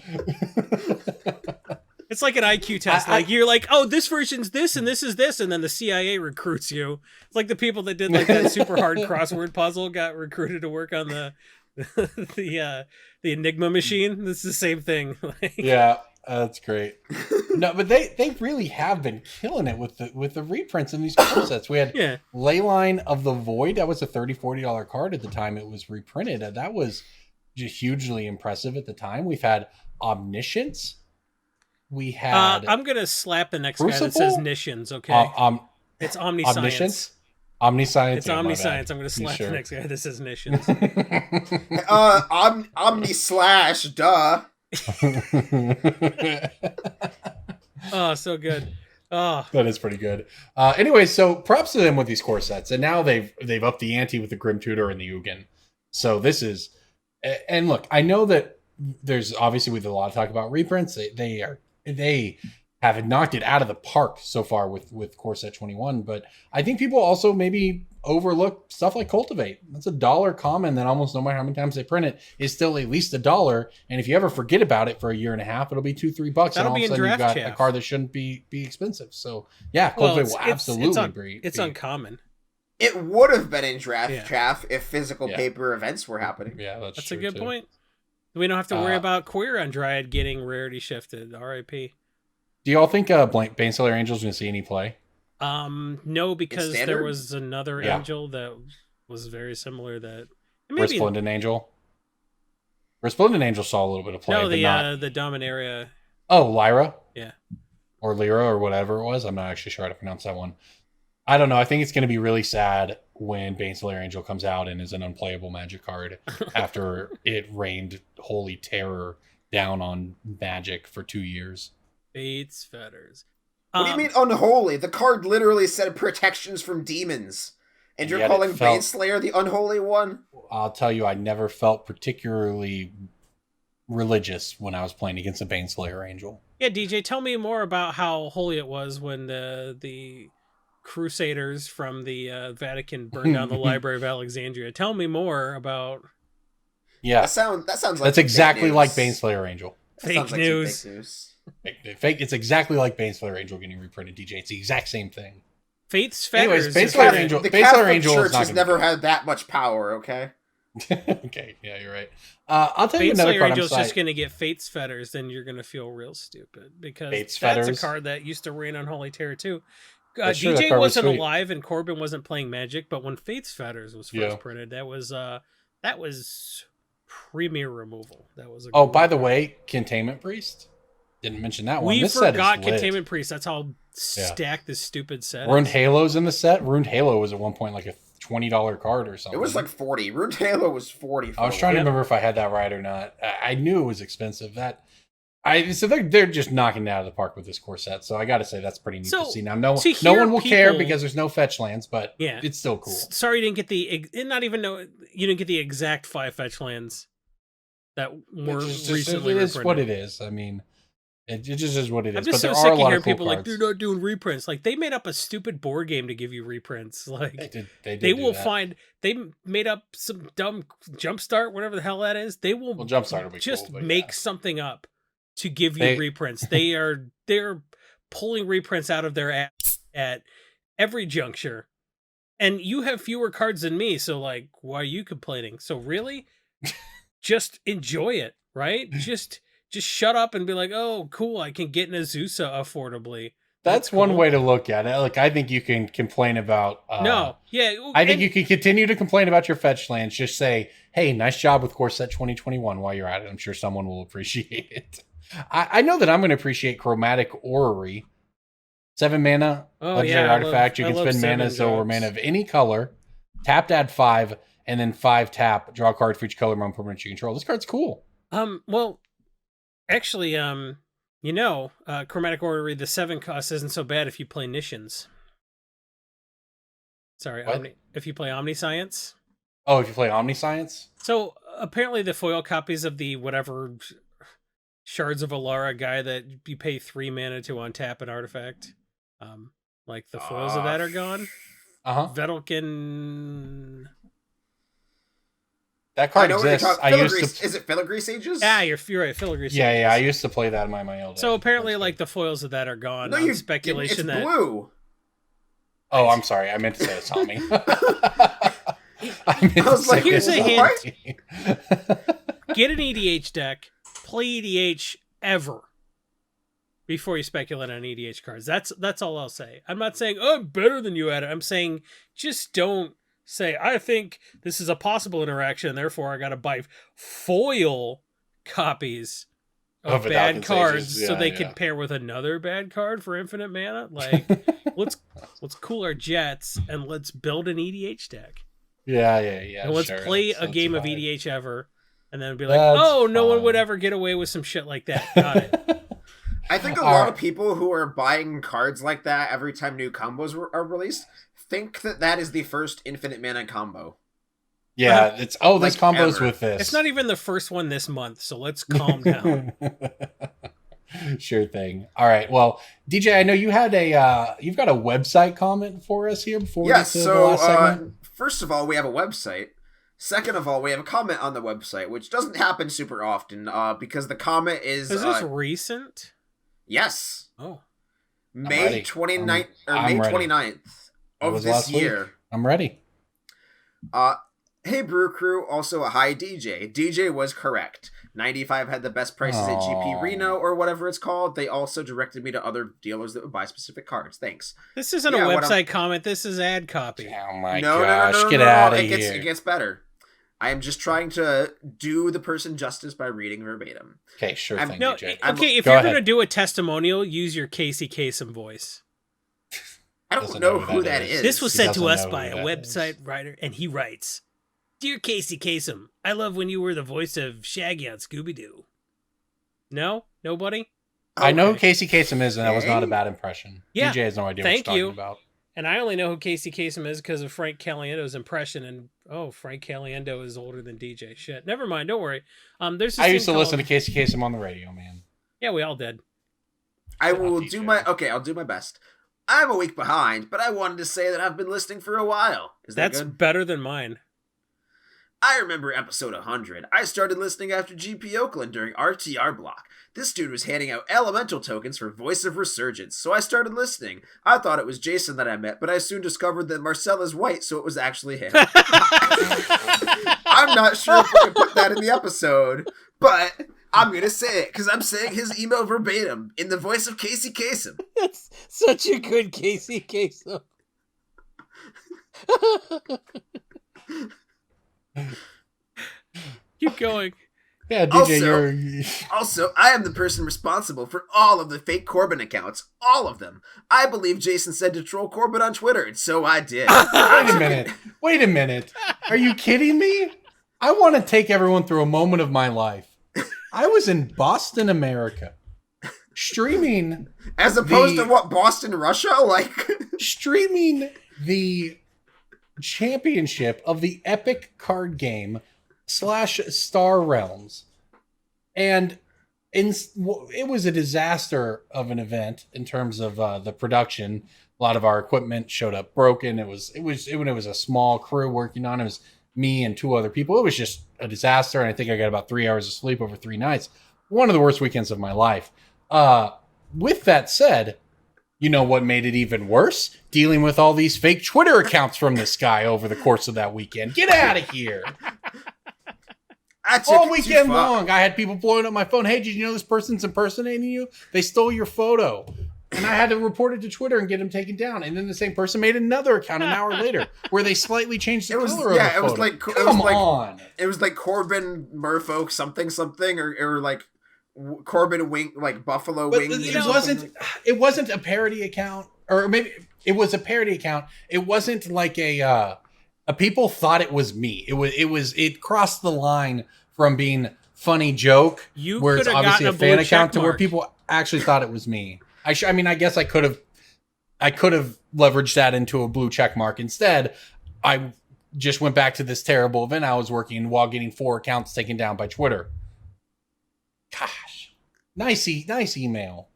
It's like an IQ test. Like you're like, oh, this version's this and this is this, and then the CIA recruits you. It's like the people that did like that super hard crossword puzzle got recruited to work on the Enigma machine. This is the same thing. Yeah, that's great. No, but they really have been killing it with the reprints in these card sets. We had Leyline of the Void. That was a $30-$40 card at the time it was reprinted. That was just hugely impressive at the time. We've had Omniscience. We had. I'm gonna slap the next Crucible? guy that says Niscience. Okay, it's Omniscience. Omniscience. Omniscience. It's Omniscience. I'm gonna slap the next guy that says Niscience. Omni/, duh. Oh, so good. Oh, that is pretty good. Anyway, so props to them with these core sets, and now they've upped the ante with the Grim Tutor and the Ugin. So this is, and look, I know that there's obviously with a lot of talk about reprints. They have knocked it out of the park so far with Core Set 21, but I think people also maybe overlook stuff like Cultivate. That's $1 common that almost no matter how many times they print it is still at least $1. And if you ever forget about it for a year and a half, it'll be $2-3, and all of a sudden you've got a card that shouldn't be expensive. So yeah, Cultivate will absolutely it's uncommon. It would have been in draft chaff if physical paper events were happening. Yeah, that's a good point. We don't have to worry about Queer on Dryad getting rarity shifted. R.I.P. Do y'all think Baneseller Angel's going to see any play? No, because there was another angel that was very similar. That Resplendent Angel. Resplendent Angel saw a little bit of play. No, the Dominaria. Oh, Lyra. Yeah. Or Lyra or whatever it was. I'm not actually sure how to pronounce that one. I don't know. I think it's going to be really sad when Baneslayer Angel comes out and is an unplayable Magic card after it rained holy terror down on Magic for 2 years. Fate's Fetters. What do you mean unholy? The card literally said protections from demons. And you're calling Baneslayer the unholy one? I'll tell you, I never felt particularly religious when I was playing against a Baneslayer Angel. Yeah, DJ, tell me more about how holy it was when the Crusaders from the Vatican burned down the Library of Alexandria. Tell me more about. Yeah, that sounds like that's exactly like Baneslayer Angel. Fake news. Fake. It's exactly like Baneslayer Angel getting reprinted. DJ, it's the exact same thing. Fate's Fetters. Anyways, Baneslayer Angel. The Catholic Church has never had that much power. Okay. Okay. Yeah, you're right. I'll tell you another card. Angel's just going to get Fate's Fetters, then you're going to feel real stupid because that's a card that used to reign on Holy Terror too. DJ wasn't alive and Corbin wasn't playing Magic, but when Fate's Fetters was first printed, that was premier removal. That was by the way, Containment Priest. Didn't mention that one. We forgot Containment Priest. That's how stacked this stupid set Ruined Halo's in the set. Ruined Halo was at one point like a $20 card or something. It was like 40. Ruined Halo was 40. I was trying to remember if I had that right or not. I knew it was expensive. So they're just knocking it out of the park with this core set. So I got to say that's pretty neat to see. Now no one will care because there's no fetch lands, but it's still cool. Sorry you didn't get you didn't get the exact 5 fetch lands that were recently reprinted. It is what it is. I mean, it just is what it is. I'm just so sick of hearing people like they're not doing reprints. Like they made up a stupid board game to give you reprints. Like they made up some dumb Jumpstart, whatever the hell that is. They will Jumpstart will be just cool, make something up to give you reprints. They're pulling reprints out of their ass at every juncture. And you have fewer cards than me, so like why are you complaining? So really? Just enjoy it, right? Just shut up and be like, oh, cool, I can get an Azusa affordably. That's cool. One way to look at it. Like, I think you can complain about... I think you can continue to complain about your fetch lands. Just say, hey, nice job with Core Set 2021 while you're at it. I'm sure someone will appreciate it. I know that I'm going to appreciate Chromatic Orrery. 7 mana, legendary artifact. You can spend mana or mana of any color. Tap to add 5, and then 5 tap. Draw a card for each color mon permanent you control. This card's cool. Well, actually, Chromatic Orrery, the 7 cost isn't so bad if you play Nishians. Sorry, if you play Omniscience. Oh, if you play Omniscience? So, apparently the foil copies of the whatever Shards of Alara guy that you pay 3 mana to untap an artifact. Like the foils of that are gone. Vedalken. That card exists. Is it Filigree Sages? Yeah, you're right. Filigree Sages. Yeah. I used to play that in my old days. So apparently, like the foils of that are gone. No, you speculation it's blue. Oh, I'm sorry. I meant to say Tommy. I was like, here's a hint. Get an EDH deck. Play EDH ever before you speculate on EDH cards. That's all I'll say. I'm not saying, oh, I'm better than you at it. I'm saying just don't say, I think this is a possible interaction, therefore I gotta buy foil copies of bad cards so they can pair with another bad card for infinite mana. Like, let's cool our jets and let's build an EDH deck. Yeah. And let's play a game of EDH ever, and then be like, no one would ever get away with some shit like that. Got it. I think a lot of people who are buying cards like that every time new combos are released think that is the first infinite mana combo. Yeah, it's this combo's ever. With this. It's not even the first one this month, so let's calm down. Sure thing. All right. Well, DJ, I know you had you've got a website comment for us here before we get to the last segment. First of all, we have a website. Second of all, we have a comment on the website, which doesn't happen super often because the comment is... Is this recent? Yes. Oh. May 29th May 29th of this year. Week. I'm ready. Hey, Brew Crew. Also, a hi, DJ. DJ was correct. 95 had the best prices at GP Reno or whatever it's called. They also directed me to other dealers that would buy specific cards. Thanks. This isn't a website comment. This is ad copy. Oh my gosh. No, get out of here. It gets better. I am just trying to do the person justice by reading verbatim. Okay, sure thing, DJ. Okay, if you're going to do a testimonial, use your Casey Kasem voice. I don't know who that is. This was sent to us by a website writer, and he writes, Dear Casey Kasem, I love when you were the voice of Shaggy on Scooby-Doo. No? Nobody? Okay. I know who Casey Kasem is, and that was not a bad impression. Yeah. DJ has no idea what you're talking about. And I only know who Casey Kasem is because of Frank Caliendo's impression, and Frank Caliendo is older than DJ. Shit. Never mind, don't worry. There's I used to listen to Casey Kasem on the radio, man. Yeah, we all did. I'll do my best. I'm a week behind, but I wanted to say that I've been listening for a while. That's good? Better than mine. I remember episode 100. I started listening after GP Oakland during RTR block. This dude was handing out elemental tokens for Voice of Resurgence, so I started listening. I thought it was Jason that I met, but I soon discovered that Marcel is white, so it was actually him. I'm not sure if I can put that in the episode, but I'm going to say it, because I'm saying his email verbatim, in the voice of Casey Kasem. That's such a good Casey Kasem. Keep going. Yeah, DJ, also, I am the person responsible for all of the fake Corbin accounts. All of them. I believe Jason said to troll Corbin on Twitter, and so I did. Wait a minute. Are you kidding me? I want to take everyone through a moment of my life. I was in Boston, America, streaming... As opposed to what, Boston, Russia? Streaming the championship of the Epic card game / Star Realms, and it was a disaster of an event in terms of the production. A lot of our equipment showed up broken. It was a small crew working on it. It was me and 2 other people. It was just a disaster, and I think I got about 3 hours of sleep over 3 nights. One of the worst weekends of my life. With that said, you know what made it even worse? Dealing with all these fake Twitter accounts from this guy over the course of that weekend. Get out of here. All weekend long, I had people blowing up my phone. Hey, did you know this person's impersonating you? They stole your photo. And I had to report it to Twitter and get him taken down. And then the same person made another account an hour later where they slightly changed the color of the photo. It was like Corbin Merfolk something or like Corbin Wing, like Buffalo Wing. It wasn't a parody account, or maybe it was a parody account. It wasn't like a people thought it was me. It crossed the line from being funny joke, where it's obviously a fan account, to where people actually thought it was me. I guess I could have leveraged that into a blue check mark. Instead, I just went back to this terrible event I was working while getting 4 accounts taken down by Twitter. Gosh, nice email.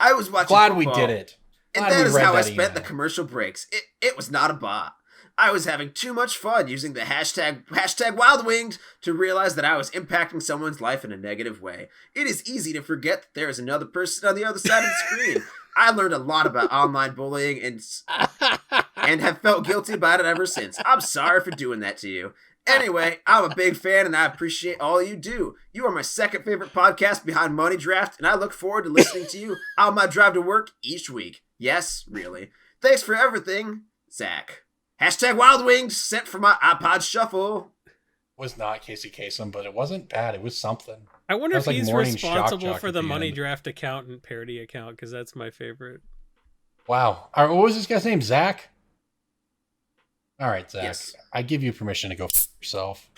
I was watching. Glad football, we did it. And that is how I spent the commercial breaks. It was not a bot. I was having too much fun using the hashtag Wild Winged to realize that I was impacting someone's life in a negative way. It is easy to forget that there is another person on the other side of the screen. I learned a lot about online bullying and have felt guilty about it ever since. I'm sorry for doing that to you. Anyway, I'm a big fan and I appreciate all you do. You are my second favorite podcast behind Money Draft, and I look forward to listening to you on my drive to work each week. Yes, really. Thanks for everything, Zach. Hashtag Wild Wings sent for my iPod Shuffle. Was not Casey Kasem, but it wasn't bad. It was something. I wonder if he's responsible for the Money Draft account and parody account, because that's my favorite. Wow. What was this guy's name? Zach? All right, Zach. Yes. I give you permission to go f yourself.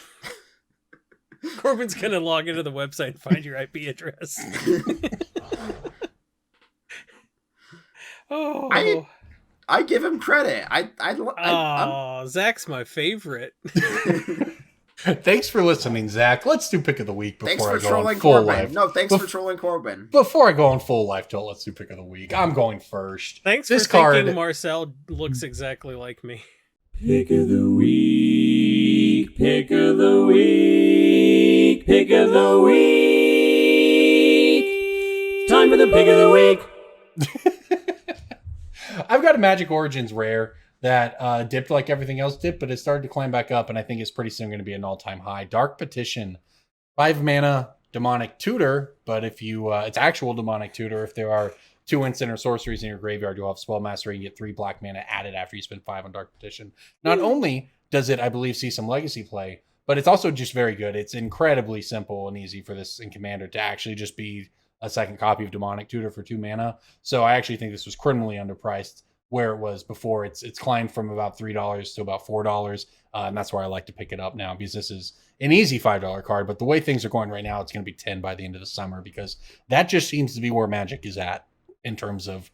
Corbin's going to log into the website and find your IP address. I give him credit. Zach's my favorite. Thanks for listening, Zach. Let's do pick of the week before I go on full Corbin. life. No, thanks for trolling Corbin. Before I go on full life tilt, let's do pick of the week. I'm going first. Thanks for thinking Marcel looks exactly like me. Pick of the week. Pick of the week. Pick of the week. Time for the pick of the week. I've got a Magic Origins rare that dipped like everything else dipped, but it started to climb back up, and I think it's pretty soon going to be an all-time high. Dark Petition, 5 mana demonic tutor, but if you it's actual demonic tutor. If there are 2 instant or sorceries in your graveyard, you'll have Spell Mastery and get 3 black mana added after you spend 5 on Dark Petition. Not only does it, I believe, see some legacy play, but it's also just very good. It's incredibly simple and easy for this in Commander to actually just be a second copy of Demonic Tutor for 2 mana. So I actually think this was criminally underpriced where it was before. It's climbed from about $3 to about $4. And that's where I like to pick it up now, because this is an easy $5 card. But the way things are going right now, it's going to be 10 by the end of the summer, because that just seems to be where Magic is at in terms of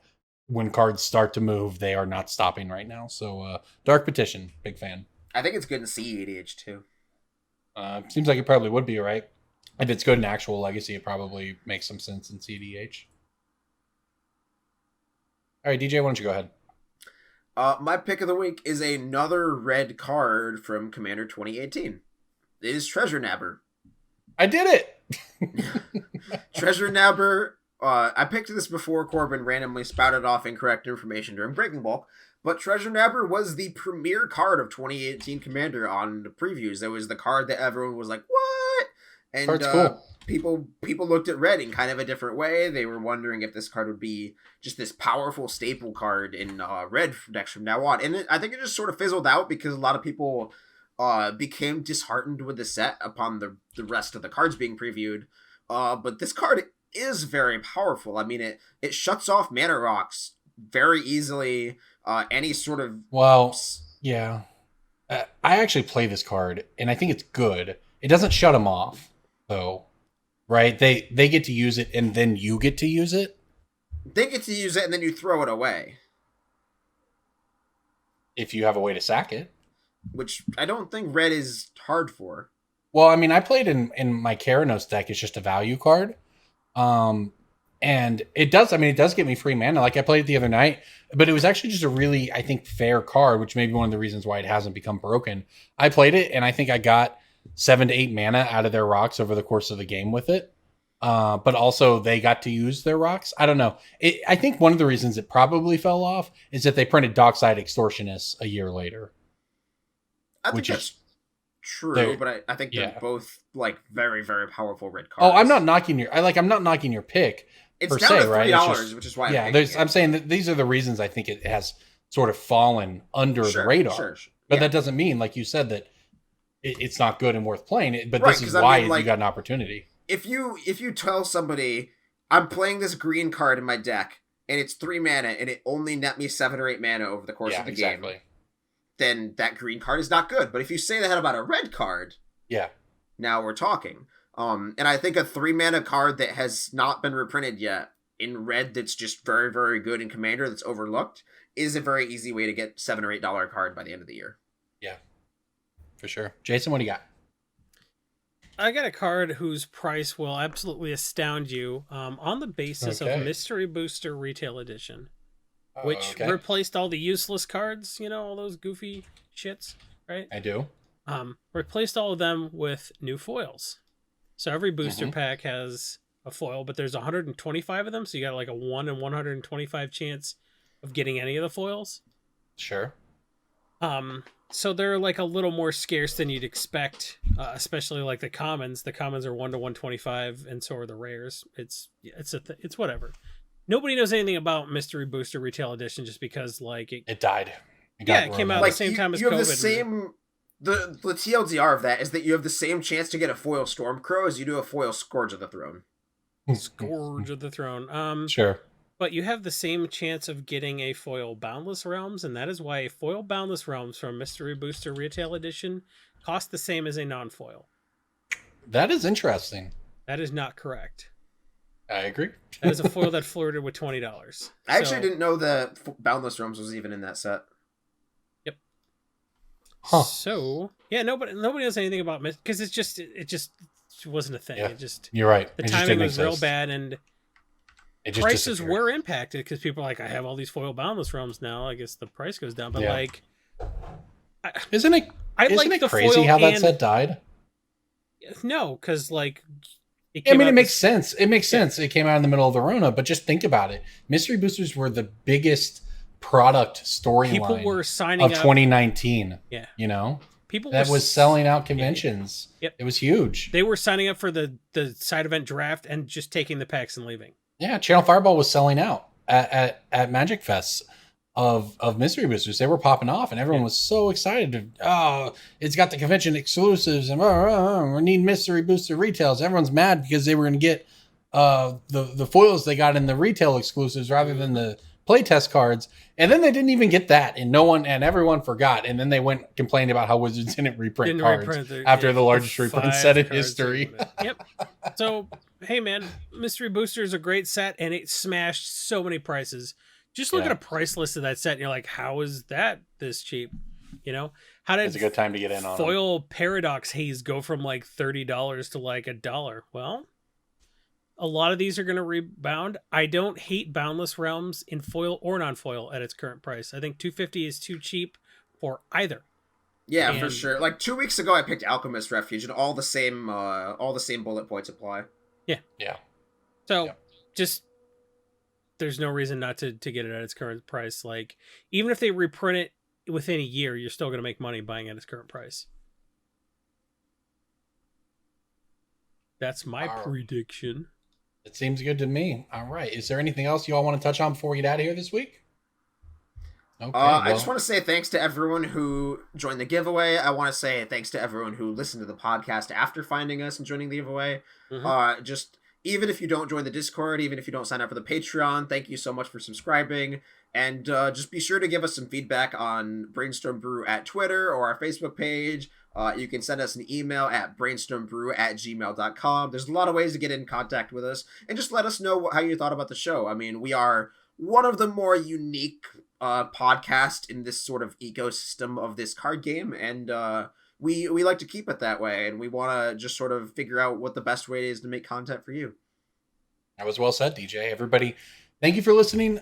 when cards start to move. They are not stopping right now. So Dark Petition, big fan. I think it's good in CEDH too. Seems like it probably would be, right? If it's good in actual legacy, it probably makes some sense in CDH. All right, DJ, why don't you go ahead? My pick of the week is another red card from Commander 2018. It is Treasure Nabber. I did it! Treasure Nabber. I picked this before Corbin randomly spouted off incorrect information during Breaking Bulk, but Treasure Nabber was the premier card of 2018 Commander on the previews. It was the card that everyone was like, what? And cool. People looked at red in kind of a different way. They were wondering if this card would be just this powerful staple card in red decks from now on. And I think it just sort of fizzled out because a lot of people became disheartened with the set upon the rest of the cards being previewed. But this card is very powerful. I mean, it shuts off mana rocks very easily. Any sort of... Well, yeah. I actually play this card, and I think it's good. It doesn't shut them off, though. Right? They get to use it, and then you get to use it? They get to use it, and then you throw it away. If you have a way to sack it. Which I don't think red is hard for. Well, I mean, I played in my Keranos deck. It's just a value card. And it does get me free mana. Like I played it the other night, but it was actually just a really, I think, fair card, which may be one of the reasons why it hasn't become broken. I played it, and I think I got 7 to 8 mana out of their rocks over the course of the game with it. But also they got to use their rocks. I don't know. I think one of the reasons it probably fell off is that they printed Dockside Extortionists a year later. I think that's true, but I think they're both like very, very powerful red cards. Oh, I'm not knocking your pick. It's down to $3, which is why. I'm saying that these are the reasons I think it has sort of fallen under the radar. Sure. But that doesn't mean, like you said, that it's not good and worth playing. But this is why you got an opportunity. If you tell somebody, I'm playing this green card in my deck, and it's 3 mana, and it only net me 7 or 8 mana over the course of the game, then that green card is not good. But if you say that about a red card, now we're talking. And I think a 3 mana card that has not been reprinted yet in red that's just very, very good in Commander that's overlooked is a very easy way to get $7 or $8 card by the end of the year. Yeah, for sure. Jason, what do you got? I got a card whose price will absolutely astound you on the basis of Mystery Booster Retail Edition, which replaced all the useless cards, all those goofy shits, right? I do. Replaced all of them with new foils. So every booster pack has a foil, but there's 125 of them, so you got like a 1 in 125 chance of getting any of the foils. Sure. So they're like a little more scarce than you'd expect, especially like the commons. The commons are 1 to 125, and so are the rares. It's whatever. Nobody knows anything about Mystery Booster Retail Edition just because like it died. It came out at the same time as you have COVID. The same. The TLDR of that is that you have the same chance to get a foil Stormcrow as you do a foil Scourge of the Throne. Scourge of the Throne. Sure. But you have the same chance of getting a foil Boundless Realms, and that is why a foil Boundless Realms from Mystery Booster Retail Edition costs the same as a non-foil. That is interesting. That is not correct. I agree. That is a foil that flirted with $20. I actually didn't know that Boundless Realms was even in that set. Yep. Huh. So yeah, nobody knows anything about because it just wasn't a thing. Yeah. It just You're right. The timing was real bad and. Prices were impacted because people are like, I have all these foil Boundless Realms now. I guess the price goes down, but isn't it crazy how that set died? No, because it makes sense. It makes sense. It came out in the middle of the Rona, but just think about it. Mystery Boosters were the biggest product storyline of 2019. Yeah, people that was selling out conventions. Yep, it was huge. They were signing up for the side event draft and just taking the packs and leaving. Yeah, Channel Fireball was selling out at Magic Fests of Mystery Boosters. They were popping off, and everyone was so excited. It's got the convention exclusives, and we need Mystery Booster retails. Everyone's mad because they were going to get the foils they got in the retail exclusives rather than the playtest cards. And then they didn't even get that, and everyone forgot. And then they went complained about how Wizards didn't reprint cards after the largest reprint set in history. Yep. So, hey man, Mystery Booster is a great set, and it smashed so many prices. Just look at a price list of that set, and you're like, how is that this cheap? How did it's a good time to get in on foil Paradox Haze go from like $30 to like $1? Well, a lot of these are going to rebound. I don't hate Boundless Realms in foil or non-foil at its current price. I think $250 is too cheap for either. Yeah, for sure. Like 2 weeks ago, I picked Alchemist Refuge, and all the same bullet points apply. Yeah. So, just there's no reason not to get it at its current price. Like, even if they reprint it within a year, you're still going to make money buying at its current price. That's my prediction. It seems good to me. All right. Is there anything else you all want to touch on before we get out of here this week? Okay, I just want to say thanks to everyone who joined the giveaway. I want to say thanks to everyone who listened to the podcast after finding us and joining the giveaway. Just even if you don't join the Discord, even if you don't sign up for the Patreon, thank you so much for subscribing. And just be sure to give us some feedback on Brainstorm Brew at Twitter or our Facebook page. You can send us an email at brainstormbrew@gmail.com. There's a lot of ways to get in contact with us. And just let us know how you thought about the show. I mean, we are one of the more unique podcast in this sort of ecosystem of this card game. And we like to keep it that way. And we want to just sort of figure out what the best way is to make content for you. That was well said, DJ. Everybody, thank you for listening.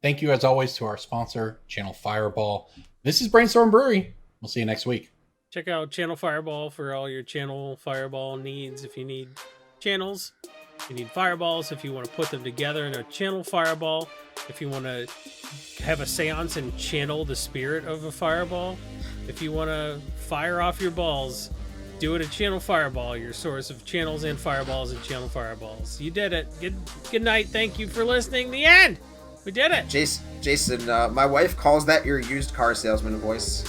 Thank you, as always, to our sponsor, Channel Fireball. This is Brainstorm Brewery. We'll see you next week. Check out Channel Fireball for all your Channel Fireball needs. If you need channels, you need fireballs. If you want to put them together in a Channel Fireball, if you want to have a seance and channel the spirit of a fireball, if you want to fire off your balls, Do it at Channel Fireball, your source of channels and fireballs and channel fireballs. You did it. Good night. Thank you for listening. The end. We did it. Jason, my wife calls that your used car salesman voice.